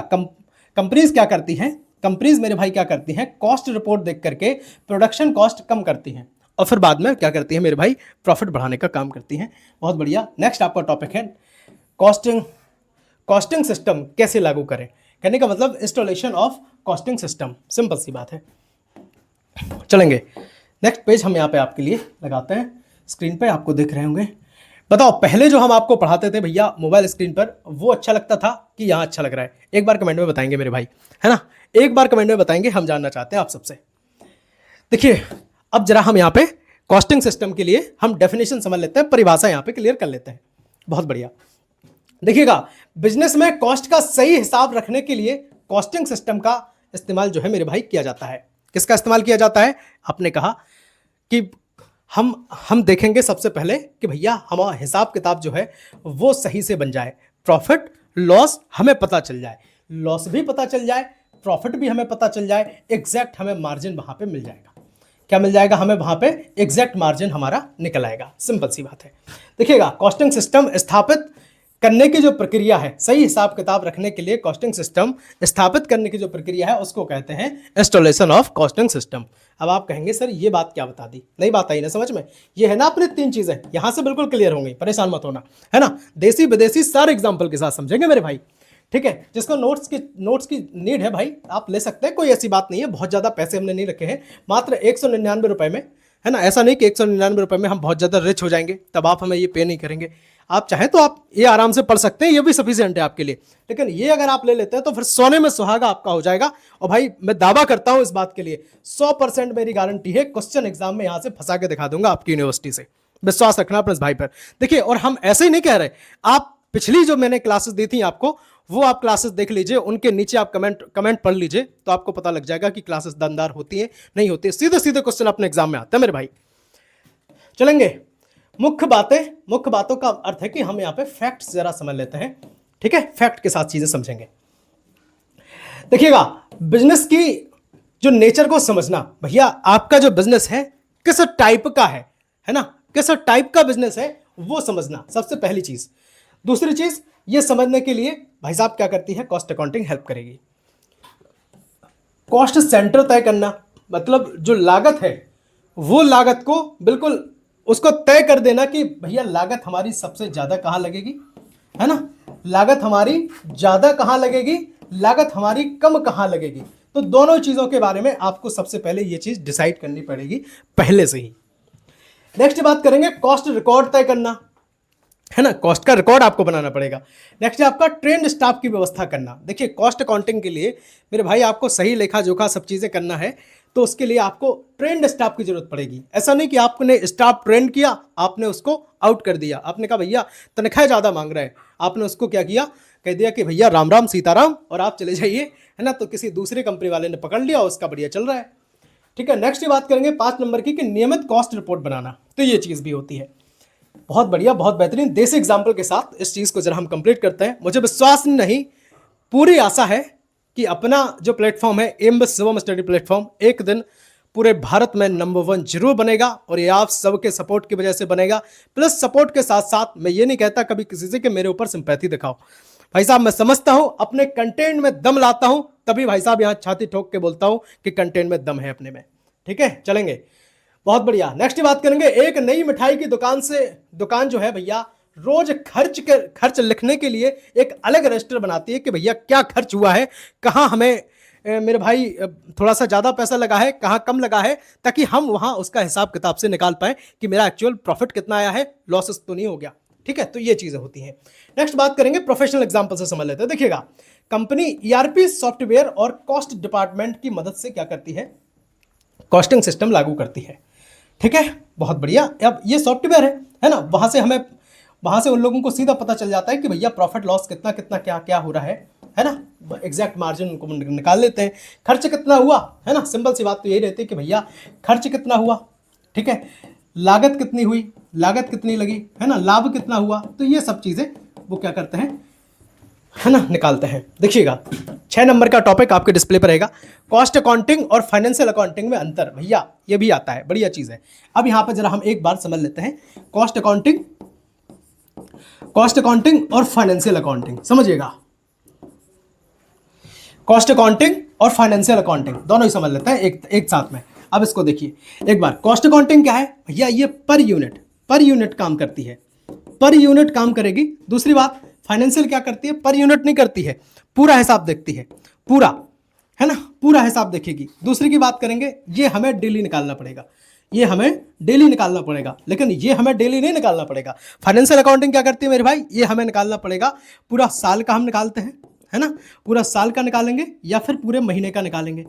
कंपनीज क्या करती हैं, कंपनीज मेरे भाई क्या करती हैं, कॉस्ट रिपोर्ट देख करके प्रोडक्शन कॉस्ट कम करती हैं और फिर बाद में क्या करती है मेरे भाई, प्रॉफिट बढ़ाने का काम करती हैं। बहुत बढ़िया। नेक्स्ट आपका टॉपिक है कॉस्टिंग सिस्टम कैसे लागू करें। कहने का मतलब installation of costing system, simple सी बात है। चलेंगे नेक्स्ट पेज हम यहाँ पे आपके लिए लगाते हैं, स्क्रीन पे आपको दिख रहे होंगे। बताओ पहले जो हम आपको पढ़ाते थे भैया मोबाइल स्क्रीन पर, वो अच्छा लगता था कि यहाँ अच्छा लग रहा है? एक बार कमेंट में बताएंगे मेरे भाई, है ना, एक बार कमेंट में बताएंगे, हम जानना चाहते हैं आप सबसे। देखिए अब जरा हम यहाँ पे कॉस्टिंग सिस्टम के लिए हम डेफिनेशन समझ लेते हैं, परिभाषा यहाँ पे क्लियर कर लेते हैं। बहुत बढ़िया। देखिएगा, बिजनेस में कॉस्ट का सही हिसाब रखने के लिए कॉस्टिंग सिस्टम का इस्तेमाल जो है मेरे भाई किया जाता है। किसका इस्तेमाल किया जाता है? आपने कहा कि हम देखेंगे सबसे पहले कि भैया हमारा हिसाब किताब जो है वो सही से बन जाए, प्रॉफिट लॉस हमें पता चल जाए, लॉस भी पता चल जाए, प्रॉफिट भी हमें पता चल जाए, एग्जैक्ट हमें मार्जिन वहां पे मिल जाएगा। क्या मिल जाएगा हमें वहां पे? एग्जैक्ट मार्जिन हमारा निकल आएगा। सिंपल सी बात है। देखिएगा, कॉस्टिंग सिस्टम स्थापित करने की जो प्रक्रिया है, सही हिसाब किताब रखने के लिए कॉस्टिंग सिस्टम स्थापित करने की जो प्रक्रिया है उसको कहते हैं इंस्टॉलेशन ऑफ कॉस्टिंग सिस्टम। अब आप कहेंगे सर ये बात क्या बता दी, नहीं बात आई ना समझ में? ये है ना अपने 3 चीजें, यहां से बिल्कुल क्लियर होंगी, परेशान मत होना, है ना। देसी विदेशी सारे एग्जाम्पल के साथ समझेंगे मेरे भाई, ठीक है। जिसको नोट्स की नीड है भाई आप ले सकते हैं, कोई ऐसी बात नहीं है, बहुत ज्यादा पैसे हमने नहीं रखे हैं, मात्र 199 रुपए में, है ना। ऐसा नहीं कि 199 रुपए में हम बहुत ज्यादा रिच हो जाएंगे, तब आप हमें ये पे नहीं करेंगे। आप चाहें तो आप ये आराम से पढ़ सकते हैं, ये भी सफिशिएंट है आपके लिए, लेकिन ये अगर आप ले लेते हैं तो फिर सोने में सुहागा आपका हो जाएगा। और भाई मैं दावा करता हूं इस बात के लिए, 100% मेरी गारंटी है, क्वेश्चन एग्जाम में यहां से फंसा के दिखा दूंगा आपकी यूनिवर्सिटी से, विश्वास रखना अपने इस भाई पर। देखिए, और हम ऐसे ही नहीं कह रहे, आप पिछली जो मैंने क्लासेस दी थी आपको, वो आप क्लासेस देख लीजिए, उनके नीचे आप कमेंट पढ़ लीजिए, तो आपको पता लग जाएगा कि क्लासेस दमदार होती है नहीं होती। सीधे सीधे क्वेश्चन अपने एग्जाम में आते हैं मेरे भाई। चलेंगे मुख्य बातों का अर्थ है कि हम यहाँ पे फैक्ट्स जरा समझ लेते हैं, ठीक है। फैक्ट के साथ चीजें समझेंगे। देखिएगा, बिजनेस की जो नेचर को समझना, भैया आपका जो बिजनेस है किस टाइप का है ना, किस टाइप का बिजनेस है वो समझना सबसे पहली चीज। दूसरी चीज ये समझने के लिए भाई साहब क्या करती है, कॉस्ट अकाउंटिंग हेल्प करेगी। कॉस्ट सेंटर तय करना, मतलब जो लागत है वो लागत को बिल्कुल उसको तय कर देना कि भैया लागत हमारी सबसे ज्यादा कहां लगेगी, है ना, लागत हमारी ज्यादा कहां लगेगी, लागत हमारी कम कहां लगेगी। तो दोनों चीजों के बारे में आपको सबसे पहले ये चीज डिसाइड करनी पड़ेगी पहले से ही। नेक्स्ट बात करेंगे कॉस्ट रिकॉर्ड तय करना, है ना, कॉस्ट का रिकॉर्ड आपको बनाना पड़ेगा। नेक्स्ट है आपका ट्रेंड स्टाफ की व्यवस्था करना। देखिए, कॉस्ट अकाउंटिंग के लिए मेरे भाई आपको सही लेखा जोखा सब चीजें करना है, तो उसके लिए आपको ट्रेंड स्टाफ की जरूरत पड़ेगी। ऐसा नहीं कि आपने स्टाफ ट्रेंड किया, आपने उसको आउट कर दिया, आपने कहा भैया तनख्वाह ज्यादा मांग रहे हैं, आपने उसको क्या किया, कह दिया कि भैया राम राम सीताराम और आप चले जाइए, है ना। तो किसी दूसरे कंपनी वाले ने पकड़ लिया, उसका बढ़िया चल रहा है, ठीक है। नेक्स्ट बात करेंगे 5 नंबर की कि नियमित कॉस्ट रिपोर्ट बनाना, तो ये चीज भी होती है। बहुत बढ़िया, बहुत बेहतरीन। देसी एग्जाम्पल के साथ इस चीज को जरा हम कंप्लीट करते हैं। मुझे विश्वास नहीं, पूरी आशा है कि अपना जो प्लेटफॉर्म है M with Shivam study platform एक दिन पूरे भारत में नंबर 1 जरूर बनेगा, और ये आप सबके सपोर्ट की वजह से बनेगा। प्लस सपोर्ट के साथ साथ मैं ये नहीं कहता कभी किसी से कि मेरे ऊपर सिंपैथी दिखाओ, भाई साहब मैं समझता हूं, अपने कंटेंट में दम लाता हूं, तभी भाई साहब यहाँ छाती ठोक के बोलता हूं कि कंटेंट में दम है अपने में। ठीक है, चलेंगे, बहुत बढ़िया। नेक्स्ट बात करेंगे, एक नई मिठाई की दुकान जो है भैया रोज खर्च लिखने के लिए एक अलग रजिस्टर बनाती है कि भैया क्या खर्च हुआ है, कहाँ हमें मेरे भाई थोड़ा सा ज्यादा पैसा लगा है, कहाँ कम लगा है, ताकि हम वहां उसका हिसाब किताब से निकाल पाए कि मेरा एक्चुअल प्रॉफिट कितना आया है, लॉसेस तो नहीं हो गया। ठीक है, तो ये चीजें होती हैं। नेक्स्ट बात करेंगे, प्रोफेशनल एग्जांपल से समझ लेते हैं। देखिएगा, कंपनी ईआरपी सॉफ्टवेयर और कॉस्ट डिपार्टमेंट की मदद से क्या करती है, कॉस्टिंग सिस्टम लागू करती है। ठीक है, बहुत बढ़िया। अब ये सॉफ्टवेयर है ना, वहां से उन लोगों को सीधा पता चल जाता है कि भैया प्रॉफिट लॉस कितना कितना क्या क्या हो रहा है ना, एग्जैक्ट मार्जिन उनको निकाल लेते हैं। खर्च कितना हुआ, है ना, सिंपल सी बात तो यही रहती है कि भैया खर्च कितना हुआ, ठीक है, लागत कितनी हुई, लागत कितनी लगी, है ना, लाभ कितना हुआ, तो ये सब चीजें वो क्या करते हैं, है ना, निकालते हैं। देखिएगा, 6 नंबर का टॉपिक आपके डिस्प्ले पर रहेगा, कॉस्ट अकाउंटिंग और फाइनेंशियल अकाउंटिंग में अंतर। भैया ये भी आता है, बढ़िया चीज है। अब यहां पर जरा हम एक बार समझ लेते हैं, कॉस्ट अकाउंटिंग और फाइनेंशियल अकाउंटिंग। समझिएगा, कॉस्ट अकाउंटिंग और फाइनेंशियल अकाउंटिंग दोनों ही समझ लेते हैं एक साथ में। अब इसको देखिए एक बार, कॉस्ट अकाउंटिंग क्या है भैया, ये पर यूनिट काम करती है, पर यूनिट काम करेगी। दूसरी बात, फाइनेंशियल क्या करती है, पर यूनिट नहीं करती है, पूरा हिसाब देखती है, पूरा, है ना, पूरा हिसाब देखेगी। दूसरी की बात करेंगे, ये हमें डेली निकालना पड़ेगा, लेकिन ये हमें डेली नहीं निकालना पड़ेगा। फाइनेंशियल अकाउंटिंग क्या करती है मेरे भाई, ये हमें निकालना पड़ेगा, पूरा साल का हम निकालते हैं, है ना, पूरा साल का निकालेंगे या फिर पूरे महीने का निकालेंगे।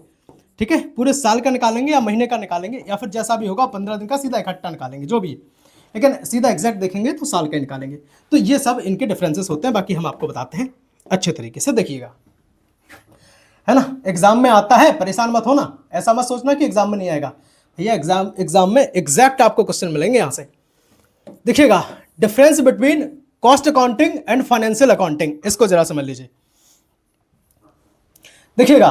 ठीक है, पूरे साल का निकालेंगे या महीने का निकालेंगे या फिर जैसा भी होगा 15 दिन का सीधा इकट्ठा निकालेंगे, जो भी है, लेकिन सीधा एग्जैक्ट देखेंगे तो साल का निकालेंगे। तो ये सब इनके डिफरेंसेस होते हैं, बाकी हम आपको बताते हैं अच्छे तरीके से। देखिएगा, है ना, एग्जाम में आता है, परेशान मत होना, ऐसा मत सोचना कि एग्जाम में नहीं आएगा भैया, एग्जाम में एग्जैक्ट आपको क्वेश्चन मिलेंगे यहां से। देखिएगा, difference between cost accounting and financial accounting, इसको जरा समझ लीजिए। देखिएगा,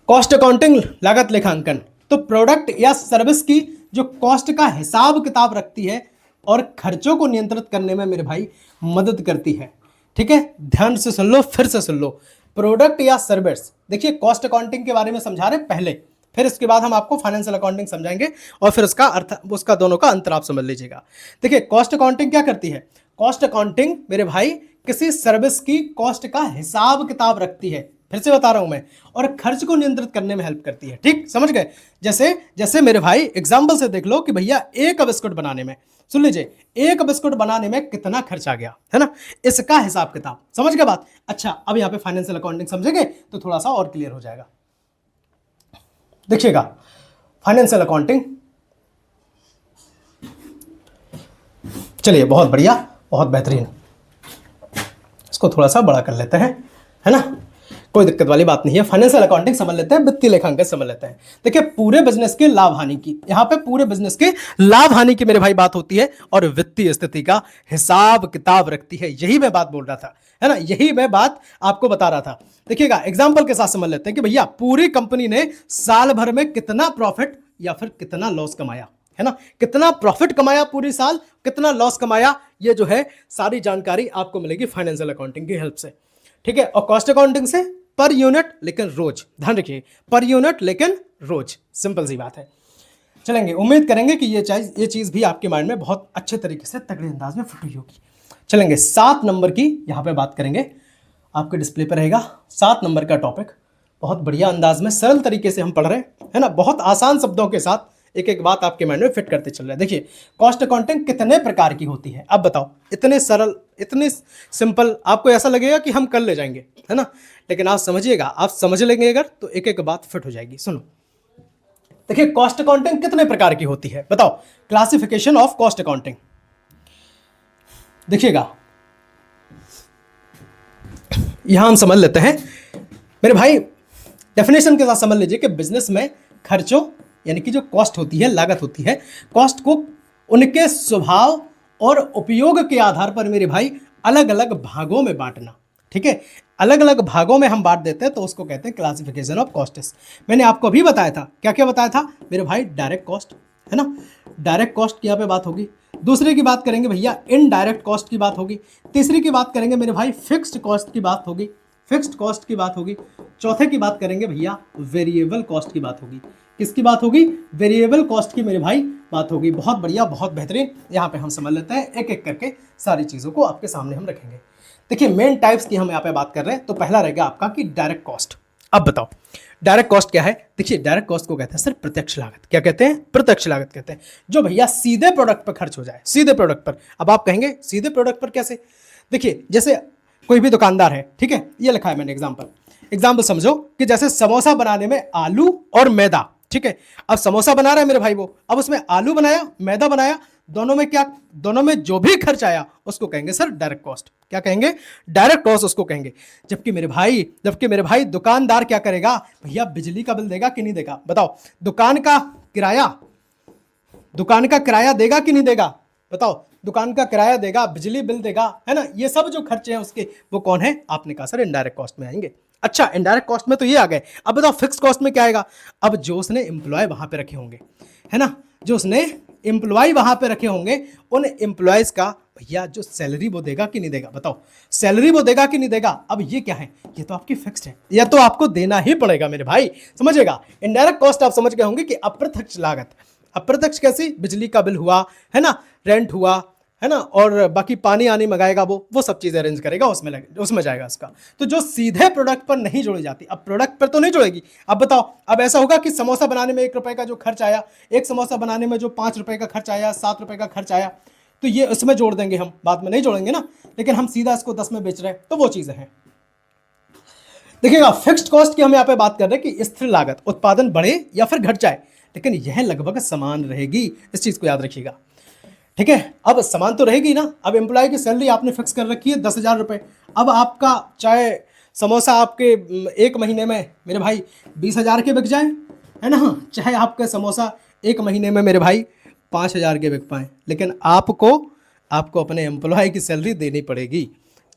कॉस्ट अकाउंटिंग लागत लेखांकन, तो प्रोडक्ट या सर्विस की जो कॉस्ट का हिसाब किताब रखती है और खर्चों को नियंत्रित करने में मेरे भाई मदद करती है। ठीक है, ध्यान से सुन लो, फिर से सुन लो, प्रोडक्ट या सर्विस। देखिए, कॉस्ट अकाउंटिंग के बारे में समझा रहे पहले, फिर इसके बाद हम आपको फाइनेंशियल अकाउंटिंग समझाएंगे और फिर उसका अर्थ, उसका दोनों का अंतर आप समझ लीजिएगा। देखिए, कॉस्ट अकाउंटिंग क्या करती है, कॉस्ट अकाउंटिंग मेरे भाई किसी सर्विस की कॉस्ट का हिसाब किताब रखती है, फिर से बता रहा हूं मैं, और खर्च को नियंत्रित करने में हेल्प करती है। ठीक, समझ गए। जैसे मेरे भाई एग्जांपल से देख लो कि भैया एक बिस्कुट बनाने में, सुन लीजिए, एक बिस्कुट बनाने में कितना खर्च आ गया, है ना, इसका हिसाब किताब। समझ गए बात। अच्छा, अब यहां पे फाइनेंशियल अकाउंटिंग समझेंगे तो थोड़ा सा और क्लियर हो जाएगा। देखिएगा, फाइनेंशियल अकाउंटिंग, चलिए, बहुत बढ़िया, बहुत बेहतरीन, इसको थोड़ा सा बड़ा कर लेते हैं, है ना, कोई दिक्कत वाली बात नहीं है। फाइनेंशियल अकाउंटिंग समझ लेते हैं, वित्तीय लेखांकन समझ लेते हैं। देखिए, पूरे बिजनेस के लाभ हानि की, यहां पे पूरे बिजनेस के लाभ हानि की मेरे भाई बात होती है और वित्तीय स्थिति का हिसाब किताब रखती है। यही मैं बात बोल रहा था, है ना, यही मैं बात आपको बता रहा था। देखिएगा, एग्जाम्पल के साथ समझ लेते हैं कि भैया पूरी कंपनी ने साल भर में कितना प्रॉफिट या फिर कितना लॉस कमाया, है ना, कितना प्रॉफिट कमाया पूरी साल, कितना लॉस कमाया, ये जो है सारी जानकारी आपको मिलेगी फाइनेंशियल अकाउंटिंग की हेल्प से। ठीक है, और कॉस्ट अकाउंटिंग से पर यूनिट लेकिन रोज, ध्यान रखिए, पर यूनिट लेकिन रोज, सिंपल सी बात है। चलेंगे, उम्मीद करेंगे कि ये चीज भी आपके माइंड में बहुत अच्छे तरीके से तगड़े अंदाज में फिट हुई होगी। चलेंगे, 7 नंबर की यहां पे बात करेंगे, आपके डिस्प्ले पर रहेगा 7 नंबर का टॉपिक। बहुत बढ़िया अंदाज में सरल तरीके से हम पढ़ रहे हैं, है ना, बहुत आसान शब्दों के साथ एक एक बात आपके माइंड में फिट करते चल रहे हैं। देखिए, कॉस्ट अकाउंटिंग कितने प्रकार की होती है, अब बताओ, इतने सरल, इतने सिंपल, आपको ऐसा लगेगा कि हम कर ले जाएंगे, है ना, लेकिन आप समझिएगा, आप समझ लेंगे अगर तो एक एक बात फिट हो जाएगी। सुनो, देखिए, कॉस्ट अकाउंटिंग कितने प्रकार की होती है, बताओ, क्लासिफिकेशन ऑफ कॉस्ट अकाउंटिंग। देखिएगा, यहां हम समझ लेते हैं मेरे भाई, डेफिनेशन के साथ समझ लीजिए कि बिजनेस में खर्चों यानी कि जो कॉस्ट होती है, लागत होती है, कॉस्ट को उनके स्वभाव और उपयोग के आधार पर मेरे भाई अलग अलग भागों में बांटना। ठीक है, अलग अलग भागों में हम बांट देते हैं तो उसको कहते हैं क्लासिफिकेशन ऑफ कॉस्ट्स। मैंने आपको अभी बताया था, क्या क्या बताया था मेरे भाई, डायरेक्ट कॉस्ट, है ना, डायरेक्ट कॉस्ट की यहाँ पे बात होगी। दूसरे की बात करेंगे भैया, इनडायरेक्ट कॉस्ट की बात होगी। तीसरी की बात करेंगे मेरे भाई, फिक्स्ड कॉस्ट की बात होगी। फिक्स्ड कॉस्ट की बात होगी। चौथे की बात करेंगे भैया वेरिएबल कॉस्ट की बात होगी। किसकी बात होगी? वेरिएबल कॉस्ट की मेरे भाई बात होगी। बहुत बढ़िया, बहुत बेहतरीन। यहाँ पे हम समझ लेते हैं, एक एक करके सारी चीज़ों को आपके सामने हम रखेंगे। देखिए मेन टाइप्स की हम यहाँ पे बात कर रहे हैं। तो पहला रहेगा आपका कि डायरेक्ट कॉस्ट। अब बताओ डायरेक्ट कॉस्ट क्या है? देखिए डायरेक्ट कॉस्ट को कहते हैं सर प्रत्यक्ष लागत। क्या कहते हैं? प्रत्यक्ष लागत कहते हैं। जो भैया सीधे प्रोडक्ट पर खर्च हो जाए, सीधे प्रोडक्ट पर। अब आप कहेंगे सीधे प्रोडक्ट पर कैसे? देखिए जैसे कोई भी दुकानदार है, ठीक है, ये लिखा है मैंने एग्जाम्पल समझो कि जैसे समोसा बनाने में आलू और मैदा, ठीक है। अब समोसा बना रहा है मेरे भाई वो, अब उसमें आलू बनाया, मैदा बनाया, दोनों में जो भी खर्च आया उसको कहेंगे सर डायरेक्ट कॉस्ट। क्या कहेंगे? डायरेक्ट कॉस्ट उसको कहेंगे। जबकि मेरे भाई दुकानदार क्या करेगा? भैया बिजली का बिल देगा कि नहीं देगा? बताओ। दुकान का किराया देगा कि नहीं देगा? बताओ। दुकान का किराया देगा, बिजली बिल देगा, है ना। ये सब जो खर्चे हैं उसके, वो कौन है? आपने कहा सर इनडायरेक्ट कॉस्ट में आएंगे। अच्छा, इनडायरेक्ट कॉस्ट में तो ये आ गए। अब बताओ फिक्स कॉस्ट में क्या आएगा? अब जो उसने एम्प्लॉय वहां पे रखे होंगे, है ना, जो उसने एम्प्लॉय वहां पे रखे होंगे, उन एम्प्लॉयज का भैया जो सैलरी वो देगा कि नहीं देगा? बताओ। सैलरी वो देगा कि नहीं देगा? अब ये क्या है? ये तो आपकी फिक्स्ड है, या तो आपको देना ही पड़ेगा मेरे भाई, समझेगा। इनडायरेक्ट कॉस्ट आप समझ गए होंगे कि अप्रत्यक्ष लागत। अप्रत्यक्ष कैसी? बिजली का बिल हुआ, है ना, रेंट हुआ, है ना, और बाकी पानी आनी मंगाएगा वो सब चीज़ें अरेंज करेगा, उसमें जाएगा उसका। तो जो सीधे प्रोडक्ट पर नहीं जोड़ी जाती, अब प्रोडक्ट पर तो नहीं जोड़ेगी। अब बताओ, अब ऐसा होगा कि समोसा बनाने में 1 रुपए का जो खर्च आया, एक समोसा बनाने में जो 5 रुपए का खर्च आया, 7 रुपए का खर्च आया, तो ये उसमें जोड़ देंगे हम, बाद में नहीं जोड़ेंगे ना। लेकिन हम सीधा इसको 10 में बेच रहे हैं, तो वो चीज़ें हैं। देखिएगा फिक्स्ड कॉस्ट की हम यहाँ पे बात कर रहे हैं कि स्थिर लागत, उत्पादन बढ़े या फिर घट जाए, लेकिन यह लगभग समान रहेगी। इस चीज़ को याद रखिएगा, ठीक है। अब समान तो रहेगी ना। अब एम्प्लॉय की सैलरी आपने फिक्स कर रखी है 10,000 रुपये। अब आपका चाहे समोसा आपके 1 महीने में मेरे भाई 20,000 के बिक जाए, है ना, चाहे आपका समोसा 1 महीने में मेरे भाई 5,000 के बिक पाए, लेकिन आपको अपने एम्प्लॉय की सैलरी देनी पड़ेगी।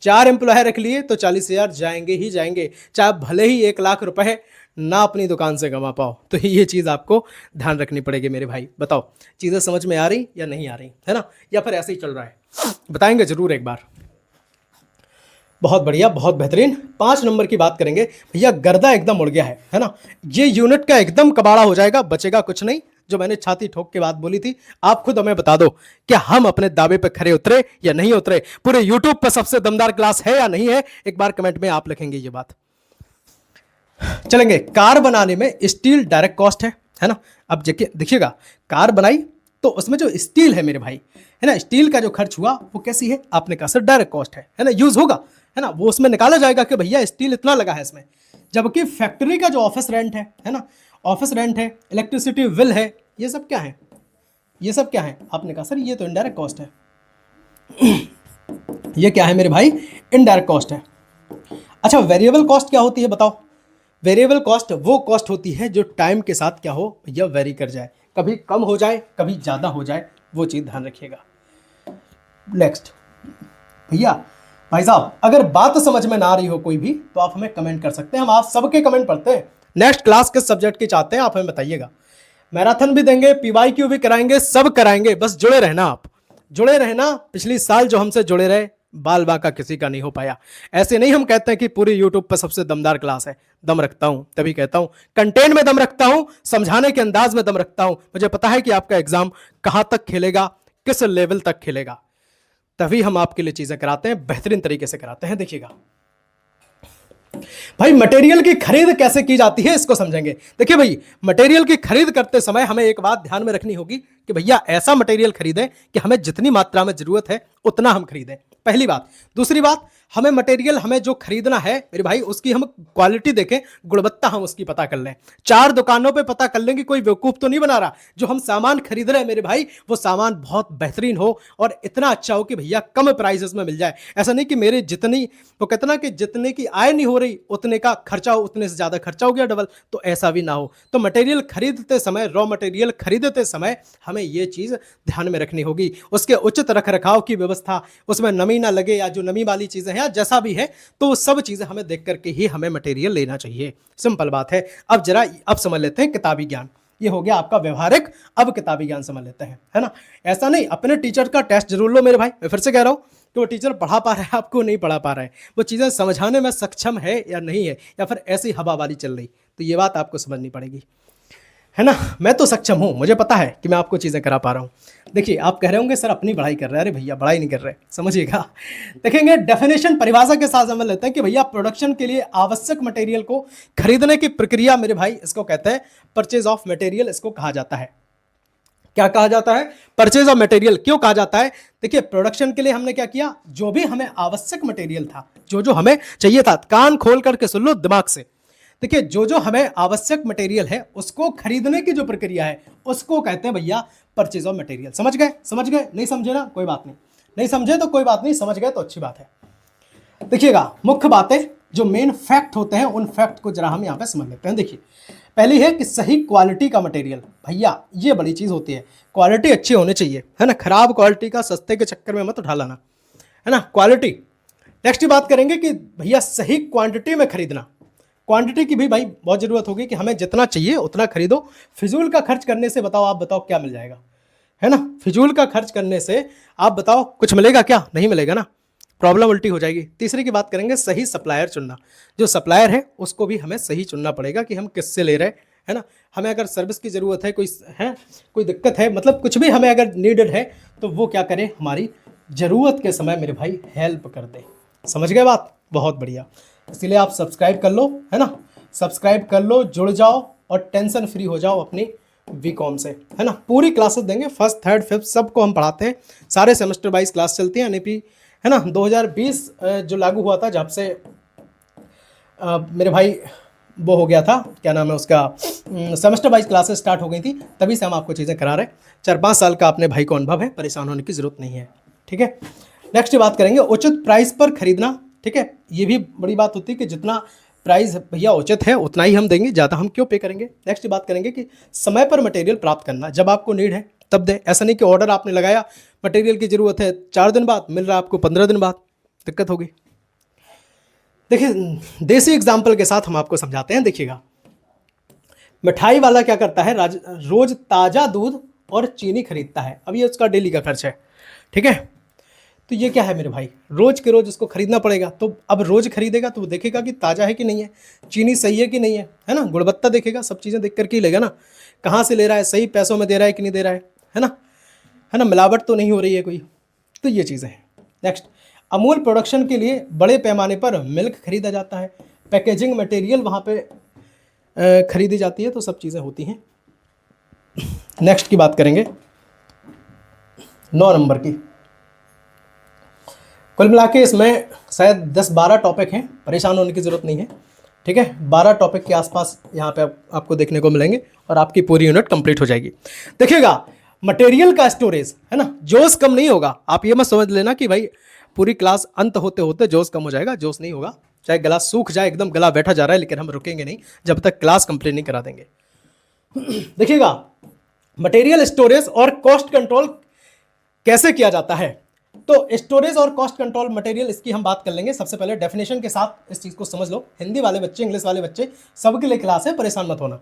4 एम्प्लॉय रख लिए तो 40,000 जाएंगे ही जाएंगे, चाहे भले ही 1 लाख रुपए ना अपनी दुकान से कमा पाओ। तो ये चीज़ आपको ध्यान रखनी पड़ेगी मेरे भाई। बताओ चीज़ें समझ में आ रही या नहीं आ रही, है ना, या फिर ऐसे ही चल रहा है? बताएंगे जरूर एक बार। बहुत बढ़िया, बहुत बेहतरीन। 5 नंबर की बात करेंगे भैया, गर्दा एकदम उड़ गया है ना। ये यूनिट का एकदम कबाड़ा हो जाएगा, बचेगा कुछ नहीं। जो मैंने छाती ठोक के बात बोली थी, आप खुद हमें बता दो क्या हम अपने दावे पे खरे उतरे या नहीं उतरे। पूरे यूट्यूब पर सबसे दमदार क्लास है या नहीं है, एक बार कमेंट में आप लिखेंगे ये बात। चलेंगे, कार बनाने में स्टील डायरेक्ट कॉस्ट है ना। अब देखिएगा, कार बनाई तो उसमें जो स्टील है मेरे भाई, है ना, स्टील का जो खर्च हुआ वो कैसी है? आपने कहा सर डायरेक्ट कॉस्ट है ना, यूज होगा, है ना, वो उसमें निकाला जाएगा कि भैया स्टील इतना लगा है इसमें। जबकि फैक्ट्री का जो ऑफिस रेंट है ना, ऑफिस रेंट है, इलेक्ट्रिसिटी बिल है, ये सब क्या है? ये सब क्या है? आपने कहा सर ये तो इनडायरेक्ट कॉस्ट है। ये क्या है मेरे भाई? इनडायरेक्ट कॉस्ट है। अच्छा, वेरिएबल कॉस्ट क्या होती है बताओ? वेरिएबल कॉस्ट वो कॉस्ट होती है जो टाइम के साथ क्या हो भैया, वेरी कर जाए, कभी कम हो जाए, कभी ज़्यादा हो जाए, वो चीज़ ध्यान रखिएगा। नेक्स्ट भैया, भाई साहब अगर बात समझ में ना आ रही हो कोई भी, तो आप हमें कमेंट कर सकते हैं, हम आप सबके कमेंट पढ़ते हैं। नेक्स्ट क्लास किस सब्जेक्ट की चाहते हैं आप हमें बताइएगा। मैराथन भी देंगे, PYQ भी कराएंगे, सब कराएंगे, बस जुड़े रहना, आप जुड़े रहना। पिछली साल जो हमसे जुड़े रहे, बाल बाका किसी का नहीं हो पाया। ऐसे नहीं हम कहते हैं कि पूरी यूट्यूब पर सबसे दमदार क्लास है, दम रखता हूं तभी कहता हूं, कंटेंट में दम रखता हूं, समझाने के अंदाज में दम रखता हूं। मुझे पता है कि आपका एग्जाम कहां तक खेलेगा, किस लेवल तक खेलेगा, तभी हम आपके लिए चीजें कराते हैं, बेहतरीन तरीके से कराते हैं। देखिएगा भाई, मटेरियल की खरीद कैसे की जाती है इसको समझेंगे। देखिए भाई, मटेरियल की खरीद करते समय हमें एक बात ध्यान में रखनी होगी कि भैया ऐसा मटेरियल खरीदें कि हमें जितनी मात्रा में जरूरत है उतना हम खरीदें, पहली बात। दूसरी बात, हमें मटेरियल हमें जो खरीदना है मेरे भाई, उसकी हम क्वालिटी देखें, गुणवत्ता हम उसकी पता कर लें। 4 दुकानों पे पता कर लेंगे, कोई बेवकूफ तो नहीं बना रहा। जो हम सामान खरीद रहे हैं मेरे भाई, वो सामान बहुत बेहतरीन हो और इतना अच्छा हो कि भैया कम प्राइसेस में मिल जाए। ऐसा नहीं कि मेरे जितनी, वो कहते ना कि जितने की आय नहीं हो रही उतने का खर्चा हो, उतने से ज्यादा खर्चा हो गया डबल, तो ऐसा भी ना हो। तो मटेरियल खरीदते समय, रॉ मटेरियल खरीदते समय हमें ये चीज ध्यान में रखनी होगी। उसके उचित रख रखाव की व्यवस्था, उसमें नमी ना लगे, या जो नमी वाली चीजें हैं जैसा भी है, तो वो सब चीजें हमें देख करके ही हमें मटेरियल लेना चाहिए। सिंपल बात है। अब समझ लेते हैं किताबी ज्ञान। ये हो गया आपका व्यवहारिक। अब किताबी ज्ञान समझ लेते हैं, है ना। ऐसा नहीं, अपने टीचर का टेस्ट जरूर लो मेरे भाई, मैं फिर से कह रहा हूँ कि वो टीचर पढ़ा पा रहा है आपको, नहीं पढ़ा पा रहा है, वो चीज़ें समझाने में सक्षम है या नहीं है, या फिर ऐसी हवाबाजी चल रही, तो ये बात आपको समझनी पड़ेगी, है ना। मैं तो सक्षम हूँ, मुझे पता है कि मैं आपको चीज़ें करा पा रहा हूँ। देखिए आप कह रहे होंगे सर अपनी पढ़ाई कर रहे हैं, अरे भैया पढ़ाई नहीं कर रहे, समझिएगा। देखेंगे डेफिनेशन, परिभाषा के साथ समझ लेते हैं कि भैया प्रोडक्शन के लिए आवश्यक मटेरियल को खरीदने की प्रक्रिया मेरे भाई, इसको कहते हैं परचेज ऑफ मटेरियल, इसको कहा जाता है। क्या कहा जाता है? Purchase of material. क्यों कहा जाता है? देखिए प्रोडक्शन के लिए हमने क्या किया, जो भी हमें आवश्यक मटेरियल था, जो जो हमें चाहिए था, कान खोल करके सुन लो दिमाग से। देखिए जो जो हमें आवश्यक मटेरियल है उसको खरीदने की जो प्रक्रिया है उसको कहते हैं भैया परचेज ऑफ मटेरियल। समझ गए? समझ गए? नहीं समझे ना, कोई बात नहीं, नहीं समझे तो कोई बात नहीं, समझ गए तो अच्छी बात है। देखिएगा मुख्य बातें, जो मेन फैक्ट होते हैं उन फैक्ट को जरा हम यहाँ पे समझ लेते हैं। देखिए पहली है कि सही क्वालिटी का मटेरियल, भैया ये बड़ी चीज होती है, क्वालिटी अच्छी होनी चाहिए, है ना। खराब क्वालिटी का सस्ते के चक्कर में मत उठा लाना, है ना, क्वालिटी। नेक्स्ट बात करेंगे कि भैया सही क्वांटिटी में खरीदना, क्वांटिटी की भी भाई बहुत जरूरत होगी कि हमें जितना चाहिए उतना खरीदो। फिजूल का खर्च करने से बताओ, आप बताओ क्या मिल जाएगा, है ना। फिजूल का खर्च करने से आप बताओ कुछ मिलेगा क्या? नहीं मिलेगा ना, प्रॉब्लम उल्टी हो जाएगी। तीसरी की बात करेंगे सही सप्लायर चुनना, जो सप्लायर है उसको भी हमें सही चुनना पड़ेगा कि हम किससे ले रहे हैं, है ना। हमें अगर सर्विस की ज़रूरत है, कोई दिक्कत है, मतलब कुछ भी हमें अगर नीडेड है, तो वो क्या करे, हमारी ज़रूरत के समय मेरे भाई हेल्प कर दे। समझ गए बात? बहुत बढ़िया। इसीलिए आप सब्सक्राइब कर लो, है ना, सब्सक्राइब कर लो, जुड़ जाओ और टेंशन फ्री हो जाओ अपनी बीकॉम से, है ना। पूरी क्लासेस देंगे, फर्स्ट थर्ड फिफ्थ सबको हम पढ़ाते हैं, सारे सेमेस्टर वाइज क्लास चलती है एनईपी, है ना। 2020 जो लागू हुआ था, जब से मेरे भाई वो हो गया था, क्या नाम है उसका, सेमेस्टर वाइज क्लासेस स्टार्ट हो गई थी, तभी से हम आपको चीज़ें करा रहे हैं। 4-5 साल का अपने भाई को अनुभव है, परेशान होने की जरूरत नहीं है, ठीक है। नेक्स्ट बात करेंगे उचित प्राइस पर खरीदना, ठीक है। ये भी बड़ी बात होती है कि जितना प्राइस भैया उचित है उतना ही हम देंगे, ज़्यादा हम क्यों पे करेंगे। नेक्स्ट बात करेंगे कि समय पर मटेरियल प्राप्त करना, जब आपको नीड है तब दे। ऐसा नहीं कि ऑर्डर आपने लगाया, मटेरियल की ज़रूरत है 4 दिन बाद, मिल रहा है आपको 15 दिन बाद, दिक्कत होगी। देखिए देसी एग्जाम्पल के साथ हम आपको समझाते हैं। देखिएगा मिठाई वाला क्या करता है, रोज ताज़ा दूध और चीनी खरीदता है, अब ये उसका डेली का खर्च है, ठीक है। तो ये क्या है मेरे भाई, रोज के रोज उसको खरीदना पड़ेगा, तो अब रोज खरीदेगा तो वो देखेगा कि ताज़ा है कि नहीं है, चीनी सही है कि नहीं है ना, गुणवत्ता देखेगा, सब चीज़ें देख करके ही लेगा ना, कहाँ से ले रहा है, सही पैसों में दे रहा है कि नहीं दे रहा है ना, है ना, मिलावट तो नहीं हो रही है कोई, तो ये चीज़ें हैं। नेक्स्ट, अमूल प्रोडक्शन के लिए बड़े पैमाने पर मिल्क खरीदा जाता है, पैकेजिंग मटेरियल वहाँ पे खरीदी जाती है, तो सब चीज़ें होती हैं। नेक्स्ट की बात करेंगे 9 नंबर की। कुल मिला के इसमें शायद 10-12 टॉपिक हैं, परेशान होने की ज़रूरत नहीं है, ठीक है। 12 टॉपिक के आसपास यहाँ पे आपको देखने को मिलेंगे और आपकी पूरी यूनिट कंप्लीट हो जाएगी। देखिएगा मटेरियल का स्टोरेज, है ना, जोश कम नहीं होगा। आप ये मत समझ लेना कि भाई पूरी क्लास अंत होते होते जोश कम हो जाएगा, जोश नहीं होगा। चाहे गला सूख जाए, एकदम गला बैठा जा रहा है, लेकिन हम रुकेंगे नहीं जब तक क्लास कंप्लीट नहीं करा देंगे। देखिएगा मटेरियल स्टोरेज और कॉस्ट कंट्रोल कैसे किया जाता है, तो स्टोरेज और कॉस्ट कंट्रोल मटेरियल, इसकी हम बात कर लेंगे। सबसे पहले डेफिनेशन के साथ इस चीज़ को समझ लो, हिंदी वाले बच्चे, इंग्लिश वाले बच्चे, सबके लिए क्लास है, परेशान मत होना।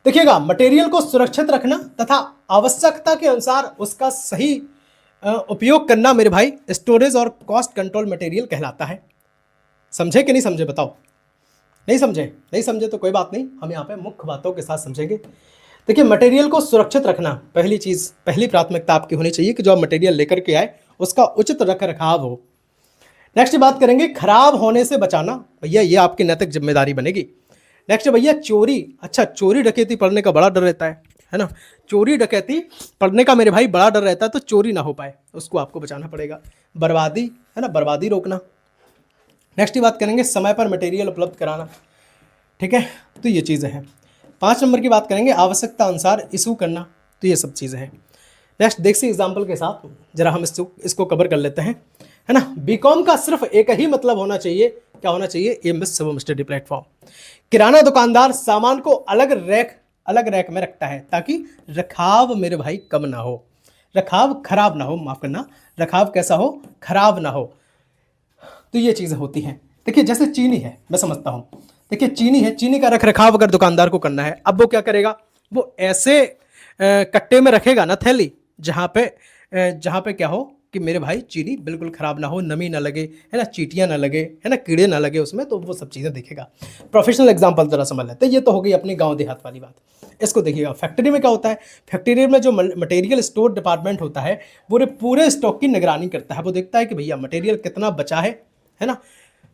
देखिएगा मटेरियल को सुरक्षित रखना तथा आवश्यकता के अनुसार उसका सही उपयोग करना मेरे भाई स्टोरेज और कॉस्ट कंट्रोल मटेरियल कहलाता है। समझे कि नहीं समझे बताओ? नहीं समझे? नहीं समझे तो कोई बात नहीं, हम यहाँ पे मुख्य बातों के साथ समझेंगे। देखिए मटेरियल को सुरक्षित रखना, पहली चीज़, पहली प्राथमिकता आपकी होनी चाहिए कि जो आप मटेरियल लेकर के आए उसका उचित रख रखाव हो। नेक्स्ट बात करेंगे खराब होने से बचाना, भैया ये आपकी नैतिक जिम्मेदारी बनेगी। नेक्स्ट भैया चोरी, अच्छा चोरी डकैती पड़ने का बड़ा डर रहता है ना, चोरी डकैती पड़ने का मेरे भाई बड़ा डर रहता है, तो चोरी ना हो पाए उसको आपको बचाना पड़ेगा। बर्बादी, है ना, बर्बादी रोकना। नेक्स्ट बात करेंगे समय पर मटेरियल उपलब्ध कराना, ठीक है, तो ये चीज़ें हैं। 5 नंबर की बात करेंगे आवश्यकता अनुसार इशू करना, तो ये सब चीज़ें हैं। नेक्स्ट देसी एग्जाम्पल के साथ जरा हम इसको कवर कर लेते हैं, है ना। बीकॉम का सिर्फ एक ही मतलब होना चाहिए, क्या होना चाहिए, एमएस सब स्टडी प्लेटफॉर्म। किराना दुकानदार सामान को अलग रैक में रखता है ताकि रखाव मेरे भाई कम ना हो, रखाव खराब ना हो, माफ करना, रखाव कैसा हो, खराब ना हो, तो ये चीज़ें होती हैं। देखिए जैसे चीनी है, मैं समझता हूँ, देखिए चीनी है, चीनी का रख रखाव अगर दुकानदार को करना है, अब वो क्या करेगा, वो ऐसे कट्टे में रखेगा ना थैली, जहाँ पे क्या हो कि मेरे भाई चीनी बिल्कुल खराब ना हो, नमी ना लगे, है ना, चींटियां ना लगे, है ना, कीड़े ना लगे उसमें, तो वो सब चीज़ें देखेगा। प्रोफेशनल एग्जांपल जरा समझ लेते हैं। ये तो हो गई अपनी गांव देहात वाली बात। इसको देखिएगा फैक्ट्री में क्या होता है। फैक्ट्री में जो मटेरियल स्टोर डिपार्टमेंट होता है वो पूरे स्टॉक की निगरानी करता है। वो देखता है कि भैया मटेरियल कितना बचा है ना।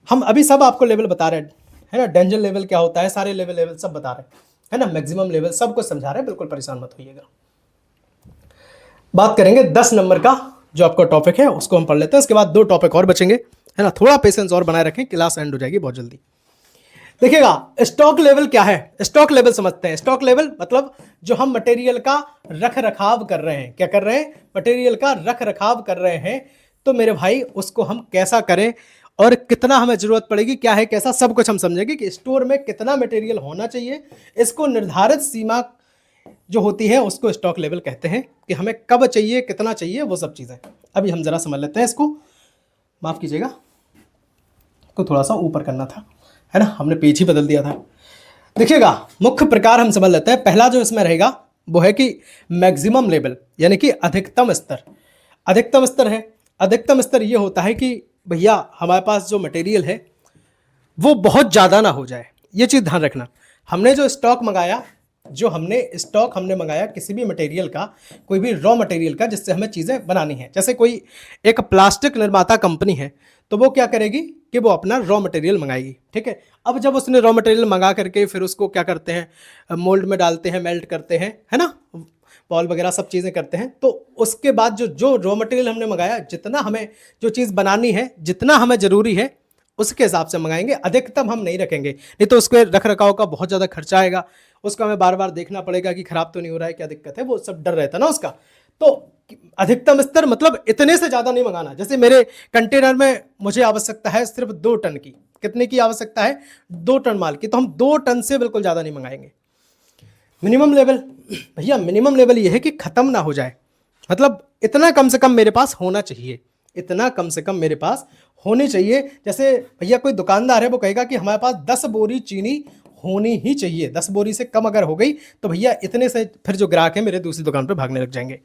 हम अभी सब आपको लेवल बता रहे हैं, है ना, डेंजर लेवल क्या होता है, सारे लेवल सब बता रहे हैं, है ना, मैक्सिमम लेवल सब कुछ समझा रहे हैं, बिल्कुल परेशान मत होइएगा। बात करेंगे 10 नंबर का जो आपका टॉपिक है उसको हम पढ़ लेते हैं, उसके बाद 2 टॉपिक और बचेंगे, है ना। थोड़ा पेशेंस और बनाए रखें, क्लास एंड हो जाएगी बहुत जल्दी। देखिएगा स्टॉक लेवल क्या है। स्टॉक लेवल समझते हैं। स्टॉक लेवल मतलब जो हम मटेरियल का रख रखाव कर रहे हैं, क्या कर रहे हैं, मटेरियल का रख रखाव कर रहे हैं, तो मेरे भाई उसको हम कैसा करें और कितना हमें जरूरत पड़ेगी, क्या है कैसा, सब कुछ हम समझेंगे कि स्टोर में कितना मटेरियल होना चाहिए। इसको निर्धारित सीमा जो होती है उसको स्टॉक लेवल कहते हैं, कि हमें कब चाहिए, कितना चाहिए, वो सब चीज़ें अभी हम जरा समझ लेते हैं। इसको माफ़ कीजिएगा, को थोड़ा सा ऊपर करना था, है ना, हमने पेज ही बदल दिया था। देखिएगा मुख्य प्रकार हम समझ लेते हैं। पहला जो इसमें रहेगा वो है कि मैक्सिमम लेवल, यानी कि अधिकतम स्तर। अधिकतम स्तर है, अधिकतम स्तर ये होता है कि भैया हमारे पास जो मटेरियल है वो बहुत ज़्यादा ना हो जाए। ये चीज़ ध्यान रखना। हमने जो स्टॉक मंगाया, हमने मंगाया किसी भी मटेरियल का, कोई भी रॉ मटेरियल का जिससे हमें चीज़ें बनानी है। जैसे कोई एक प्लास्टिक निर्माता कंपनी है तो वो क्या करेगी कि वो अपना रॉ मटेरियल मंगाएगी, ठीक है। अब जब उसने रॉ मटेरियल मंगा करके फिर उसको क्या करते हैं, मोल्ड में डालते हैं, मेल्ट करते हैं, है ना, बॉल वगैरह सब चीज़ें करते हैं। तो उसके बाद जो रॉ मटेरियल हमने मंगाया, जितना हमें जो चीज़ बनानी है, जितना हमें ज़रूरी है उसके हिसाब से मंगाएंगे। अधिकतम हम नहीं रखेंगे, नहीं तो उसके रख रखाव का बहुत ज़्यादा खर्चा आएगा, उसको हमें बार बार देखना पड़ेगा कि खराब तो नहीं हो रहा है, क्या दिक्कत है, वो सब डर रहता है ना उसका। तो अधिकतम स्तर मतलब इतने से ज़्यादा नहीं मंगाना। जैसे मेरे कंटेनर में मुझे आवश्यकता है सिर्फ 2 टन की, कितने की आवश्यकता है, 2 टन माल की, तो हम 2 टन से बिल्कुल ज़्यादा नहीं मंगाएंगे। मिनिमम लेवल, भैया मिनिमम लेवल ये है कि ख़त्म ना हो जाए, मतलब इतना कम से कम मेरे पास होना चाहिए, इतना कम से कम मेरे पास होनी चाहिए। जैसे भैया कोई दुकानदार है वो कहेगा कि हमारे पास 10 बोरी चीनी होनी ही चाहिए, 10 बोरी से कम अगर हो गई तो भैया इतने से फिर जो ग्राहक है मेरे दूसरी दुकान पर भागने लग जाएंगे।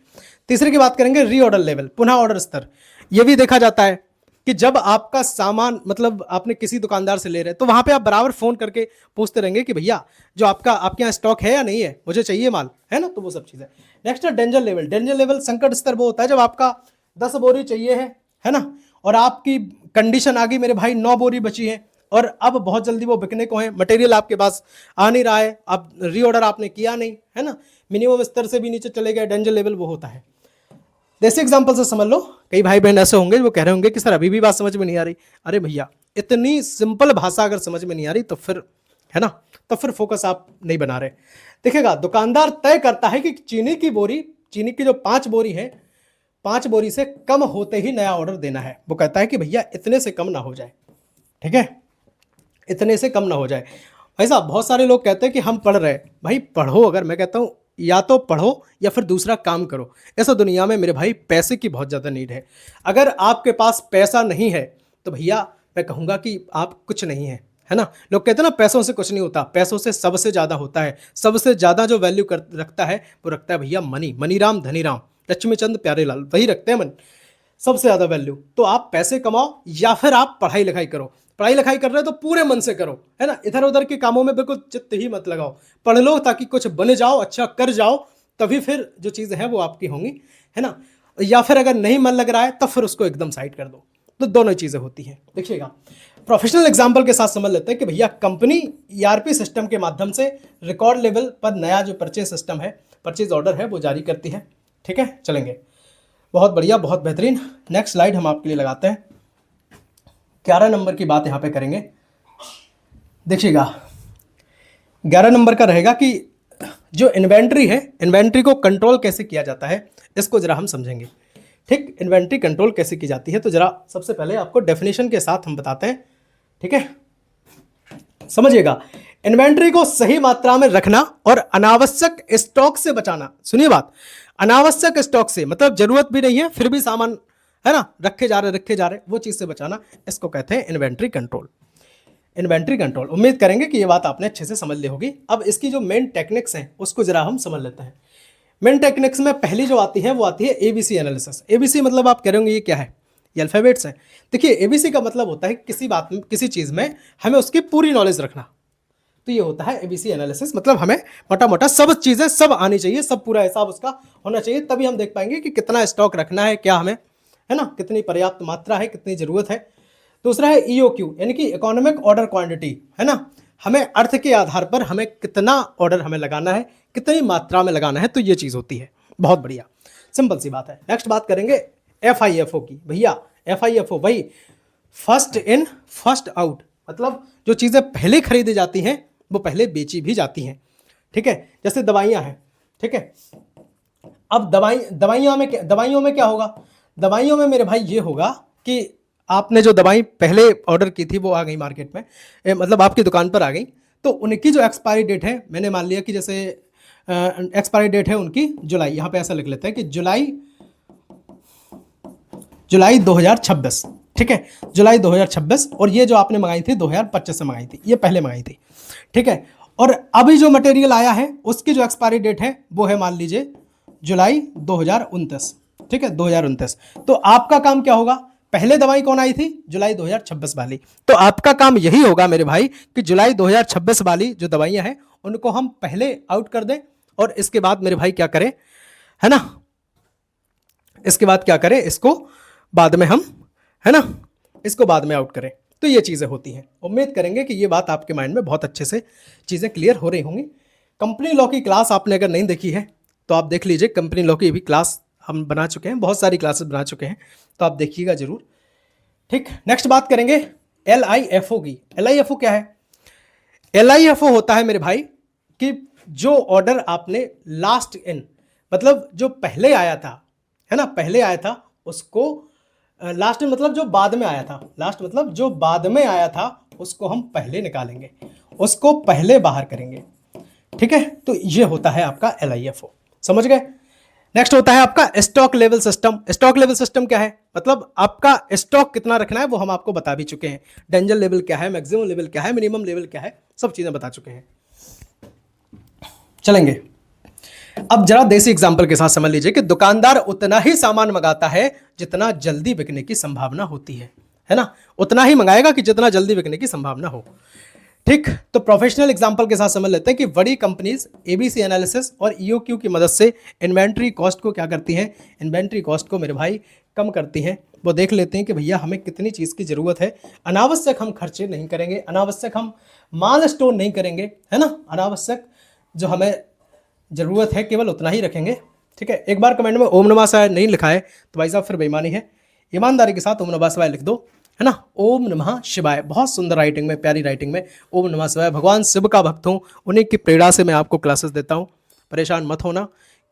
तीसरे की बात करेंगे रीऑर्डर लेवल, पुनः ऑर्डर स्तर। ये भी देखा जाता है कि जब आपका सामान मतलब आपने किसी दुकानदार से ले रहे तो वहां पे आप बराबर फोन करके पूछते रहेंगे कि भैया जो आपके यहाँ स्टॉक है या नहीं है, मुझे चाहिए माल, है ना, तो वो सब चीज़ें। नेक्स्ट है डेंजर लेवल। डेंजर लेवल संकट स्तर वो होता है जब आपका 10 बोरी चाहिए है ना, और आपकी कंडीशन आ गई मेरे भाई 9 बोरी बची है और अब बहुत जल्दी वो बिकने को है, मटेरियल आपके पास आ नहीं रहा है, आप रीऑर्डर आपने किया नहीं, है ना, मिनिमम स्तर से भी नीचे चले गए, डेंजर लेवल वो होता है। जैसे एग्जांपल से समझ लो, कई भाई बहन ऐसे होंगे वो कह रहे होंगे कि सर अभी भी बात समझ में नहीं आ रही। अरे भैया इतनी सिंपल भाषा अगर समझ में नहीं आ रही तो फिर, है ना, तो फिर फोकस आप नहीं बना रहे। देखिएगा दुकानदार तय करता है कि चीनी की जो 5 बोरी है, 5 बोरी से कम होते ही नया ऑर्डर देना है। वो कहता है कि भैया इतने से कम ना हो जाए, ठीक है, इतने से कम ना हो जाए। भाई साहब बहुत सारे लोग कहते हैं कि हम पढ़ रहे हैं, भाई पढ़ो, अगर मैं कहता हूँ या तो पढ़ो या फिर दूसरा काम करो। ऐसा दुनिया में मेरे भाई पैसे की बहुत ज़्यादा नीड है। अगर आपके पास पैसा नहीं है तो भैया मैं कहूँगा कि आप कुछ नहीं है, है ना। लोग कहते हैं ना पैसों से कुछ नहीं होता, पैसों से सबसे ज़्यादा होता है। सबसे ज़्यादा जो वैल्यू रखता है वो रखता है भैया मनी राम धनीराम, लक्ष्मीचंद प्यारेलाल, वही रखते हैं मन सबसे ज़्यादा वैल्यू। तो आप पैसे कमाओ या फिर आप पढ़ाई लिखाई करो। पढ़ाई लिखाई कर रहे हो तो पूरे मन से करो, है ना, इधर उधर के कामों में बिल्कुल चित्त ही मत लगाओ। पढ़ लो ताकि कुछ बन जाओ, अच्छा कर जाओ, तभी फिर जो चीज़ें हैं वो आपकी होंगी, है ना। या फिर अगर नहीं मन लग रहा है तब फिर उसको एकदम साइड कर दो। तो दोनों चीज़ें होती हैं। देखिएगा प्रोफेशनल एग्जाम्पल के साथ समझ लेते हैं कि भैया कंपनी ERP सिस्टम के माध्यम से रिकॉर्ड लेवल पर नया जो परचेज सिस्टम है, परचेज ऑर्डर है, वो जारी करती है। ठीक है, चलेंगे, बहुत बढ़िया, बहुत बेहतरीन। नेक्स्ट स्लाइड हम आपके लिए लगाते हैं। 11 नंबर की बात यहाँ पे करेंगे। देखिएगा 11 नंबर का रहेगा कि जो इन्वेंट्री है, इन्वेंट्री को कंट्रोल कैसे किया जाता है, इसको जरा हम समझेंगे। ठीक, इन्वेंट्री कंट्रोल कैसे की जाती है, तो जरा सबसे पहले आपको डेफिनेशन के साथ हम बताते हैं। ठीक है, समझिएगा, इन्वेंट्री को सही मात्रा में रखना और अनावश्यक स्टॉक से बचाना। सुनिए बात, अनावश्यक स्टॉक से मतलब जरूरत भी नहीं है फिर भी सामान, है ना, रखे जा रहे वो चीज से बचाना, इसको कहते हैं इन्वेंट्री कंट्रोल। Inventory control. उम्मीद करेंगे कि ये बात आपने अच्छे से समझ ली होगी। अब इसकी जो मेन टेक्निक्स हैं उसको जरा हम समझ लेते हैं। मेन टेक्निक्स में पहली जो आती है वो आती है एबीसी एनालिसिस। एबीसी मतलब आप कह रहे होंगे ये क्या है, ये अल्फाबेट्स हैं। देखिए एबीसी का मतलब होता है किसी बात में, किसी चीज़ में हमें उसकी पूरी नॉलेज रखना, तो ये होता है एबीसी एनालिसिस। मतलब हमें मोटा मोटा सब चीज़ें सब आनी चाहिए, सब पूरा हिसाब उसका होना चाहिए, तभी हम देख पाएंगे कि कितना स्टॉक रखना है, क्या हमें, है ना, कितनी पर्याप्त मात्रा है, कितनी ज़रूरत है। दूसरा है ईओक्यू यानी कि इकोनॉमिक ऑर्डर क्वांटिटी, है ना, हमें अर्थ के आधार पर हमें कितना ऑर्डर हमें लगाना है, कितनी मात्रा में लगाना है, तो ये चीज़ होती है। बहुत बढ़िया, सिंपल सी बात है। नेक्स्ट बात करेंगे एफआईएफओ की। भैया एफआईएफओ वही फर्स्ट इन फर्स्ट आउट, मतलब जो चीज़ें पहले खरीदी जाती हैं वो पहले बेची भी जाती हैं। ठीक है, जैसे दवाइयाँ हैं। ठीक है, अब दवाइयों में क्या होगा, दवाइयों में मेरे भाई ये होगा कि आपने जो दवाई पहले ऑर्डर की थी वो आ गई मार्केट में, मतलब आपकी दुकान पर आ गई, तो उनकी जो एक्सपायरी डेट है, मैंने मान लिया कि जैसे एक्सपायरी डेट है उनकी जुलाई, यहाँ पे ऐसा लिख लेते हैं कि जुलाई 2026। ठीक है, जुलाई 2026, और ये जो आपने मंगाई थी 2025 से मंगाई थी, ये पहले मंगाई थी। ठीक है, और अभी जो मटेरियल आया है उसकी जो एक्सपायरी डेट है वो है मान लीजिए जुलाई 2029। ठीक है, 2029। तो आपका काम क्या होगा, पहले दवाई कौन आई थी, जुलाई 2026 वाली, तो आपका काम यही होगा मेरे भाई कि जुलाई 2026 वाली जो दवाइयां हैं उनको हम पहले आउट कर दें, और इसके बाद मेरे भाई क्या करें, है ना, इसके बाद क्या करें, इसको बाद में हम, है ना, इसको बाद में आउट करें। तो ये चीज़ें होती हैं। उम्मीद करेंगे कि ये बात आपके माइंड में बहुत अच्छे से चीज़ें क्लियर हो रही होंगी। कंपनी लॉ की क्लास आपने अगर नहीं देखी है तो आप देख लीजिए, कंपनी लॉ की भी क्लास हम बना चुके हैं, बहुत सारी क्लासेस बना चुके हैं, तो आप देखिएगा जरूर। ठीक, नेक्स्ट बात करेंगे LIFO की। LIFO क्या है, LIFO होता है मेरे भाई कि जो ऑर्डर आपने लास्ट इन, मतलब जो पहले आया था, है ना, पहले आया था उसको, लास्ट मतलब जो बाद में आया था, लास्ट मतलब जो बाद में आया था उसको हम पहले निकालेंगे, उसको पहले बाहर करेंगे। ठीक है, तो ये होता है आपका LIFO, समझ गए। नेक्स्ट होता है आपका stock level system. Stock level system क्या है, मतलब आपका स्टॉक कितना रखना है वो हम आपको बता भी चुके हैं। डेंजर लेवल क्या है, मैक्सिमम लेवल क्या है, मिनिमम लेवल क्या है, सब चीजें बता चुके हैं। चलेंगे अब जरा देसी एग्जांपल के साथ समझ लीजिए कि दुकानदार उतना ही सामान मंगाता है जितना जल्दी बिकने की संभावना होती है ना, उतना ही मंगाएगा कि जितना जल्दी बिकने की संभावना हो। ठीक, तो प्रोफेशनल एग्जांपल के साथ समझ लेते हैं कि बड़ी कंपनीज एबीसी एनालिसिस और ईओक्यू की मदद से इन्वेंट्री कॉस्ट को क्या करती हैं, इन्वेंट्री कॉस्ट को मेरे भाई कम करती हैं। वो देख लेते हैं कि भैया हमें कितनी चीज़ की ज़रूरत है, अनावश्यक हम खर्चे नहीं करेंगे, अनावश्यक हम माल स्टोर नहीं करेंगे, है ना, अनावश्यक जो हमें ज़रूरत है केवल उतना ही रखेंगे। ठीक है, एक बार कमेंट में ओम नमः शिवाय नहीं लिखा है तो भाई साहब फिर बेईमानी है, ईमानदारी के साथ ओम नमः शिवाय लिख दो, है ना, ओम नमः शिवाय। बहुत सुंदर राइटिंग में, प्यारी राइटिंग में ओम नमः शिवाय। भगवान शिव का भक्त हूँ, उन्हीं की प्रेरणा से मैं आपको क्लासेस देता हूँ, परेशान मत होना।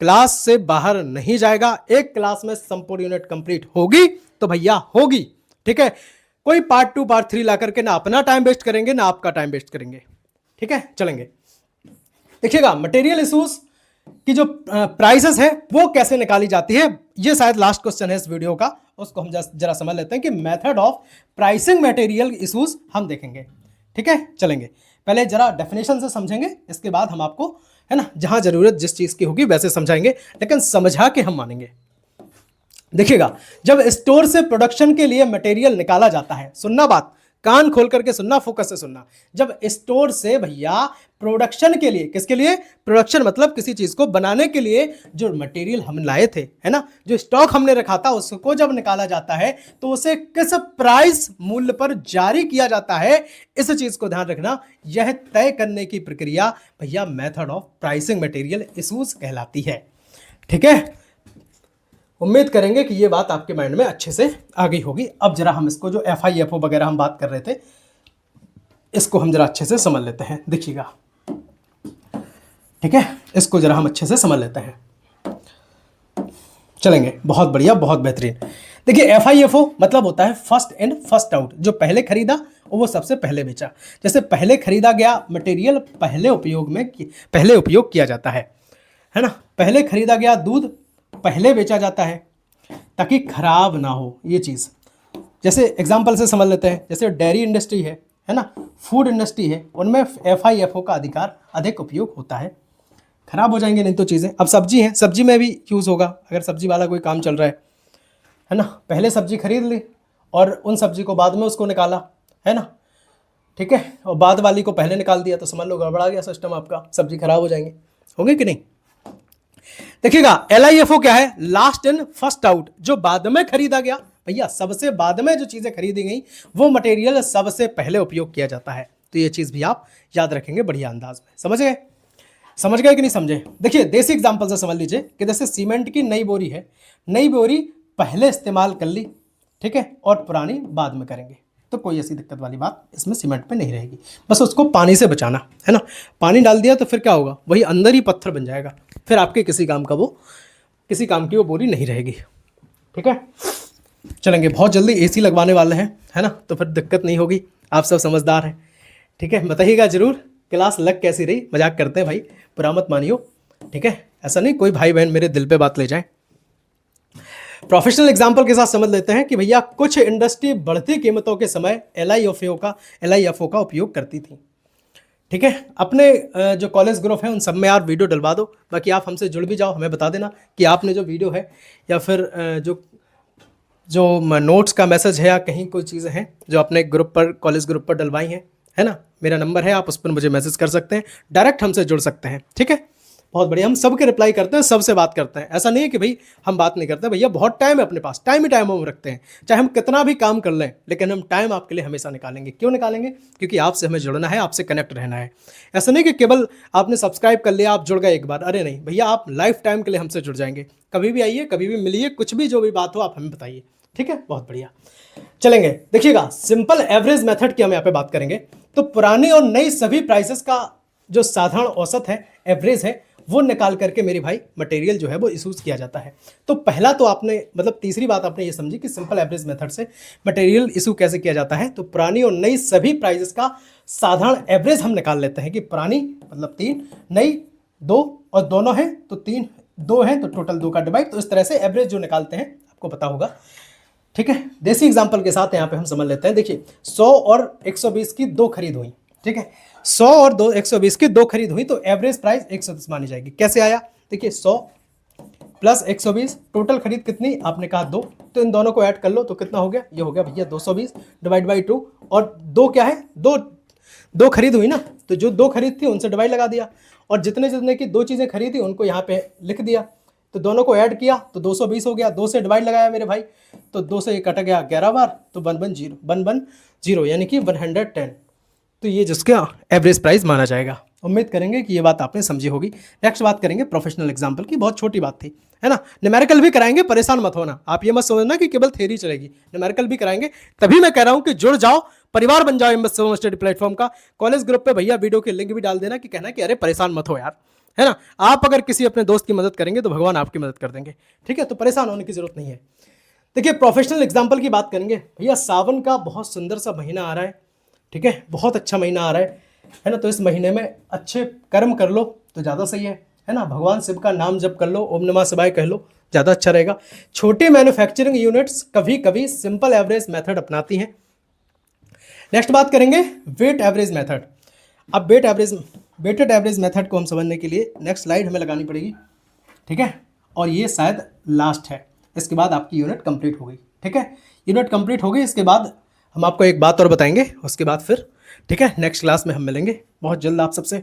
क्लास से बाहर नहीं जाएगा, एक क्लास में संपूर्ण यूनिट कंप्लीट होगी तो भैया होगी। ठीक है, कोई पार्ट 2 पार्ट 3 ला करके ना अपना टाइम वेस्ट करेंगे ना आपका टाइम वेस्ट करेंगे। ठीक है, चलेंगे। देखिएगा मटेरियल इशूज की जो प्राइसेस है वो कैसे निकाली जाती है, ये शायद लास्ट क्वेश्चन है इस वीडियो का, उसको हम जरा समझ लेते हैं कि method of pricing material issues हम देखेंगे। ठीक है, चलेंगे। पहले जरा डेफिनेशन से समझेंगे, इसके बाद हम आपको, है ना, जहां जरूरत जिस चीज की होगी वैसे समझाएंगे, लेकिन समझा के हम मानेंगे। देखिएगा, जब स्टोर से प्रोडक्शन के लिए मटेरियल निकाला जाता है, सुनना बात, कान खोल करके सुनना, फोकस से सुनना। जब स्टोर से भैया प्रोडक्शन के लिए, किसके लिए, प्रोडक्शन मतलब किसी चीज को बनाने के लिए जो मटेरियल हम लाए थे, है ना, जो स्टॉक हमने रखा था, उसको जब निकाला जाता है तो उसे किस प्राइस मूल्य पर जारी किया जाता है, इस चीज को ध्यान रखना। यह तय करने की प्रक्रिया भैया method of pricing material issues कहलाती है। ठीक है, उम्मीद करेंगे कि ये बात आपके माइंड में अच्छे से आ गई होगी। अब जरा हम इसको जो FIFO वगैरह हम बात कर रहे थे, इसको हम जरा अच्छे से समझ लेते हैं। देखिएगा, ठीक है, इसको जरा हम अच्छे से समझ लेते हैं। चलेंगे, बहुत बढ़िया, बहुत बेहतरीन। देखिए FIFO मतलब होता है फर्स्ट इन फर्स्ट आउट, जो पहले खरीदा और वो सबसे पहले बेचा। जैसे पहले खरीदा गया मटेरियल पहले उपयोग किया जाता है ना, पहले खरीदा गया दूध पहले बेचा जाता है ताकि खराब ना हो ये चीज़। जैसे एग्जांपल से समझ लेते हैं, जैसे डेयरी इंडस्ट्री है है ना, फूड इंडस्ट्री है, उनमें FIFO का अधिकार अधिक उपयोग होता है। खराब हो जाएंगे नहीं तो चीज़ें। अब सब्जी है, सब्जी में भी यूज़ होगा, अगर सब्जी वाला कोई काम चल रहा है ना, पहले सब्जी खरीद ली और उन सब्जी को बाद में उसको निकाला, है ना, ठीक है, और बाद वाली को पहले निकाल दिया तो समझ लो गड़बड़ा गया सिस्टम आपका, सब्जी खराब हो जाएंगे, होंगे कि नहीं। देखिएगा LIFO क्या है, लास्ट इन फर्स्ट आउट, जो बाद में खरीदा गया, भैया सबसे बाद में जो चीजें खरीदी गई वो मटेरियल सबसे पहले उपयोग किया जाता है। तो ये चीज भी आप याद रखेंगे बढ़िया अंदाज में। समझ गए कि नहीं समझे। देखिए देसी एग्जांपल से समझ लीजिए कि जैसे सीमेंट की नई बोरी है, नई बोरी पहले इस्तेमाल कर ली, ठीक है, और पुरानी बाद में करेंगे, तो कोई ऐसी दिक्कत वाली बात इसमें सीमेंट पे नहीं रहेगी। बस उसको पानी से बचाना है ना, पानी डाल दिया तो फिर क्या होगा, वही अंदर ही पत्थर बन जाएगा, फिर आपके किसी काम की वो बोरी नहीं रहेगी, ठीक है। चलेंगे, बहुत जल्दी AC लगवाने वाले हैं, है ना, तो फिर दिक्कत नहीं होगी, आप सब समझदार हैं, ठीक है। बताइएगा जरूर क्लास लग कैसी रही, मजाक करते हैं भाई, बुरा मत मानियो, ठीक है, ऐसा नहीं कोई भाई बहन मेरे दिल पे बात ले जाए। प्रोफेशनल एग्जांपल के साथ समझ लेते हैं कि भैया कुछ इंडस्ट्री बढ़ती कीमतों के समय LIFO का उपयोग करती थी, ठीक है। अपने जो कॉलेज ग्रुप है उन सब में यार वीडियो डलवा दो, बाकी आप हमसे जुड़ भी जाओ, हमें बता देना कि आपने जो वीडियो है या फिर जो नोट्स का मैसेज है या कहीं कोई चीज़ें हैं जो अपने ग्रुप पर, कॉलेज ग्रुप पर डलवाई हैं, है ना, मेरा नंबर है, आप उस पर मुझे मैसेज कर सकते हैं, डायरेक्ट हमसे जुड़ सकते हैं, ठीक है। बहुत बढ़िया, हम सबके रिप्लाई करते हैं, सबसे बात करते हैं, ऐसा नहीं है कि भाई हम बात नहीं करते भैया, बहुत टाइम है अपने पास, टाइम ही टाइम हम रखते हैं, चाहे हम कितना भी काम कर लें, लेकिन हम टाइम आपके लिए हमेशा निकालेंगे। क्यों निकालेंगे, क्योंकि आपसे हमें जुड़ना है, आपसे कनेक्ट रहना है। ऐसा नहीं कि केवल आपने सब्सक्राइब कर लिया, आप जुड़ गए एक बार, अरे नहीं भैया, आप लाइफ टाइम के लिए हमसे जुड़ जाएंगे, कभी भी आइए, कभी भी मिलिए, कुछ भी जो भी बात हो आप हमें बताइए, ठीक है। बहुत बढ़िया, चलेंगे। देखिएगा सिंपल एवरेज मेथड की हम यहाँ पे बात करेंगे, तो पुरानी और नई सभी प्राइसेस का जो साधारण औसत है, एवरेज है, वो निकाल करके मेरे भाई मटेरियल जो है वो इशूज किया जाता है। तो पहला तो आपने मतलब तीसरी बात आपने ये समझी कि सिंपल एवरेज मेथड से मटेरियल इशू कैसे किया जाता है। तो पुरानी और नई सभी प्राइसेस का साधारण एवरेज हम निकाल लेते हैं कि पुरानी मतलब 3, नई 2 और दोनों हैं तो 3, 2 हैं तो टोटल 2 का डिवाइड। तो इस तरह से एवरेज जो निकालते हैं आपको पता होगा, ठीक है। देसी एग्जांपल के साथ यहाँ पे हम समझ लेते हैं। देखिए 100 और 120 की 2 खरीद हुई, ठीक है, 100 और 120 की 2 खरीद हुई तो एवरेज प्राइस 110 मानी जाएगी। कैसे आया, देखिए 100 प्लस 120, टोटल खरीद कितनी आपने कहा 2, तो इन दोनों को ऐड कर लो तो कितना हो गया, ये हो गया भैया 220 डिवाइड बाई 2, और 2 क्या है, 2 खरीद हुई ना, तो जो 2 खरीद थी उनसे डिवाइड लगा दिया, और जितने जितने की 2 चीज़ें खरीदी उनको यहाँ पे लिख दिया, तो दोनों को ऐड किया तो 220 हो गया, 2 से डिवाइड लगाया मेरे भाई, तो 2 से ये कट गया 11 बार, तो 110 यानी कि 110, तो ये जिसका एवरेज प्राइस माना जाएगा। उम्मीद करेंगे कि ये बात आपने समझी होगी। नेक्स्ट बात करेंगे प्रोफेशनल एग्जांपल की, बहुत छोटी बात थी, है ना। न्यूमेरिकल भी कराएंगे, परेशान मत होना, आप ये मत समझना कि केवल थ्योरी चलेगी, न्यूमेरिकल भी कराएंगे। तभी मैं कह रहा हूँ कि जुड़ जाओ, परिवार बन जाओ एमएस सेवन स्टडी प्लेटफॉर्म का। कॉलेज ग्रुप पे भैया वीडियो के लिंक भी डाल देना कि कहना कि अरे परेशान मत हो यार, है ना। आप अगर किसी अपने दोस्त की मदद करेंगे तो भगवान आपकी मदद कर देंगे, ठीक है, तो परेशान होने की जरूरत नहीं है। देखिए प्रोफेशनल एग्जाम्पल की बात करेंगे, भैया सावन का बहुत सुंदर सा महीना आ रहा है, ठीक है, बहुत अच्छा महीना आ रहा है ना। तो इस महीने में अच्छे कर्म कर लो तो ज़्यादा सही है ना। भगवान शिव का नाम जप कर लो, ओम नमः शिवाय कह लो, ज़्यादा अच्छा रहेगा। छोटी मैन्युफैक्चरिंग यूनिट्स कभी कभी सिंपल एवरेज मेथड अपनाती हैं। नेक्स्ट बात करेंगे वेट एवरेज मेथड। अब वेटेड एवरेज मेथड को हम समझने के लिए नेक्स्ट स्लाइड हमें लगानी पड़ेगी, ठीक है, और ये शायद लास्ट है, इसके बाद आपकी यूनिट कंप्लीट हो गई, ठीक है। यूनिट कंप्लीट हो गई, इसके बाद हम आपको एक बात और बताएंगे, उसके बाद फिर ठीक है नेक्स्ट क्लास में हम मिलेंगे बहुत जल्द आप सबसे।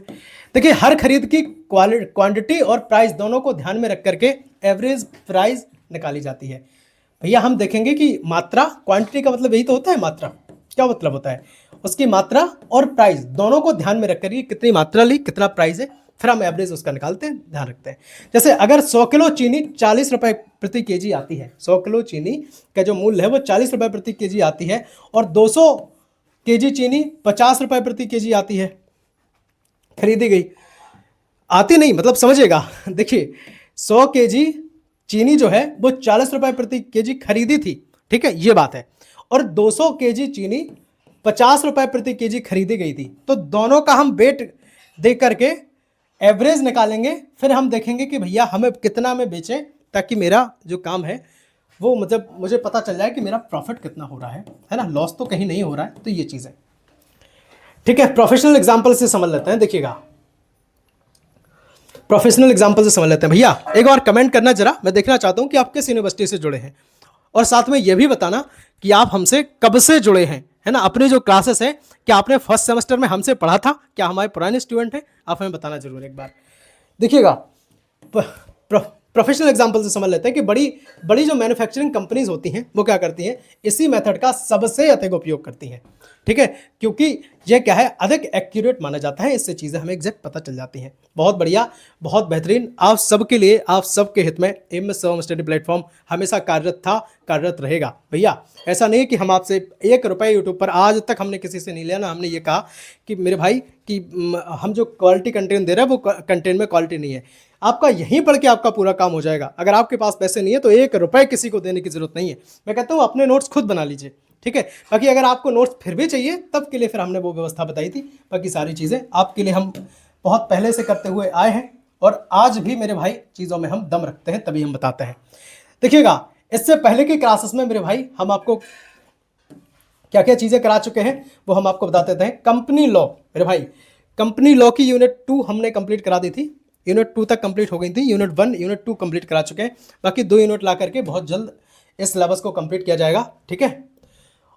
देखिए हर खरीद की क्वांटिटी और प्राइस दोनों को ध्यान में रख करके एवरेज प्राइस निकाली जाती है। भैया हम देखेंगे कि मात्रा, क्वांटिटी का मतलब यही तो होता है, मात्रा क्या मतलब होता है, उसकी मात्रा और प्राइस दोनों को ध्यान में रख करके कितनी मात्रा ली, कितना प्राइस है, फिर हम एवरेज उसका निकालते हैं, ध्यान रखते हैं। जैसे अगर 100 किलो चीनी 40 रुपए प्रति केजी आती है, 100 किलो चीनी का जो मूल्य है वो 40 रुपए प्रति केजी आती है, और 200 केजी चीनी 50 रुपए प्रति केजी आती है, खरीदी गई, आती नहीं मतलब समझिएगा। देखिए 100 केजी चीनी जो है वो 40 रुपए प्रति केजी खरीदी थी, ठीक है, ये बात है, और 200 केजी चीनी 50 रुपए प्रति केजी खरीदी गई थी। तो दोनों का हम वेट दे करके एवरेज निकालेंगे, फिर हम देखेंगे कि भैया हमें कितना में बेचें ताकि मेरा जो काम है वो मतलब मुझे पता चल जाए कि मेरा प्रॉफिट कितना हो रहा है ना, लॉस तो कहीं नहीं हो रहा है। तो ये चीज़ है, ठीक है, प्रोफेशनल एग्जाम्पल से समझ लेते हैं। देखिएगा, प्रोफेशनल एग्जाम्पल से समझ लेते हैं। भैया एक बार कमेंट करना जरा, मैं देखना चाहता हूं कि आप किस यूनिवर्सिटी से जुड़े हैं, और साथ में यह भी बताना कि आप हमसे कब से जुड़े हैं, है ना। अपनी जो क्लासेस है, क्या आपने फर्स्ट सेमेस्टर में हमसे पढ़ा था, क्या हमारे पुराने स्टूडेंट हैं, आप हमें बताना जरूर एक बार। देखिएगा, प्रोफेशनल एग्जांपल से समझ लेते हैं कि बड़ी बड़ी जो मैन्युफैक्चरिंग कंपनीज होती हैं वो क्या करती हैं, इसी मेथड का सबसे अधिक उपयोग करती हैं। ठीक है, क्योंकि ये क्या है, अधिक एक्यूरेट माना जाता है, इससे चीज़ें हमें एग्जैक्ट पता चल जाती हैं। बहुत बढ़िया, बहुत बेहतरीन। आप सबके लिए, आप सबके हित में एमएस सर्वम स्टडी प्लेटफॉर्म हमेशा कार्यरत था, कार्यरत रहेगा। भैया ऐसा नहीं है कि हम आपसे 1 रुपये यूट्यूब पर आज तक हमने किसी से नहीं लिया ना, हमने ये कहा कि मेरे भाई कि हम जो क्वालिटी कंटेंट दे रहे हैं वो कंटेंट में क्वालिटी नहीं है। आपका यहीं पढ़ के आपका पूरा काम हो जाएगा। अगर आपके पास पैसे नहीं है तो 1 रुपये किसी को देने की जरूरत नहीं है। मैं कहता हूँ अपने नोट्स खुद बना लीजिए, ठीक है। बाकी अगर आपको नोट्स फिर भी चाहिए तब के लिए फिर हमने वो व्यवस्था बताई थी। बाकी सारी चीज़ें आपके लिए हम बहुत पहले से करते हुए आए हैं, और आज भी मेरे भाई चीज़ों में हम दम रखते हैं, तभी हम बताते हैं। देखिएगा, इससे पहले की क्लासेस में मेरे भाई हम आपको क्या क्या चीज़ें करा चुके हैं वो हम आपको बता देते हैं। कंपनी लॉ, मेरे भाई कंपनी लॉ की यूनिट 2 हमने कंप्लीट करा दी थी, यूनिट 2 तक कंप्लीट हो गई थी। यूनिट 1 यूनिट 2 कंप्लीट करा चुके हैं। बाकी 2 यूनिट ला करके बहुत जल्द इस सिलेबस को कंप्लीट किया जाएगा, ठीक है।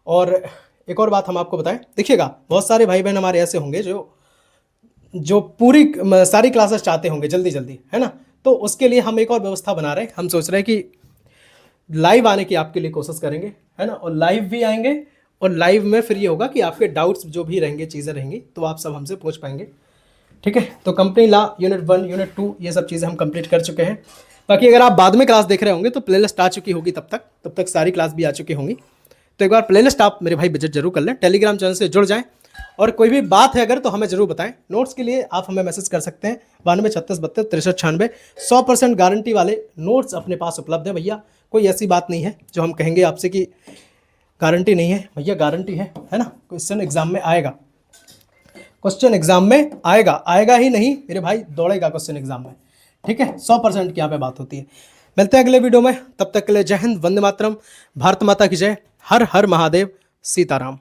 और एक और बात हम आपको बताएं, देखिएगा बहुत सारे भाई बहन हमारे ऐसे होंगे जो पूरी सारी क्लासेस चाहते होंगे जल्दी जल्दी, है ना। तो उसके लिए हम एक और व्यवस्था बना रहे हैं। हम सोच रहे हैं कि लाइव आने की आपके लिए कोशिश करेंगे, है ना, और लाइव भी आएंगे, और लाइव में फिर ये होगा कि आपके डाउट्स जो भी रहेंगे, चीज़ें रहेंगी, तो आप सब हमसे पूछ पाएंगे, ठीक है। तो कंपनी लॉ यूनिट 1 यूनिट 2 ये सब चीज़ें हम कंप्लीट कर चुके हैं। बाकी अगर आप बाद में क्लास देख रहे होंगे तो प्लेलिस्ट आ चुकी होगी, तब तक सारी क्लास भी आ चुकी होंगी। तो एक बार प्लेलिस्ट आप मेरे भाई विजिट जरूर कर लें, टेलीग्राम चैनल से जुड़ जाएं, और कोई भी बात है अगर तो हमें जरूर बताएं। नोट्स के लिए आप हमें मैसेज कर सकते हैं 92 36 32 63 96। 100% गारंटी वाले नोट्स अपने पास उपलब्ध है भैया। कोई ऐसी बात नहीं है जो हम कहेंगे आपसे कि गारंटी नहीं है, भैया गारंटी है ना। क्वेश्चन एग्जाम में आएगा, क्वेश्चन एग्जाम में आएगा, आएगा ही नहीं मेरे भाई, दौड़ेगा क्वेश्चन एग्जाम में, ठीक है। 100% की यहाँ पे बात होती है। मिलते हैं अगले वीडियो में, तब तक के लिए जय हिंद, वंदे मातरम, भारत माता की जय, हर हर महादेव, सीताराम।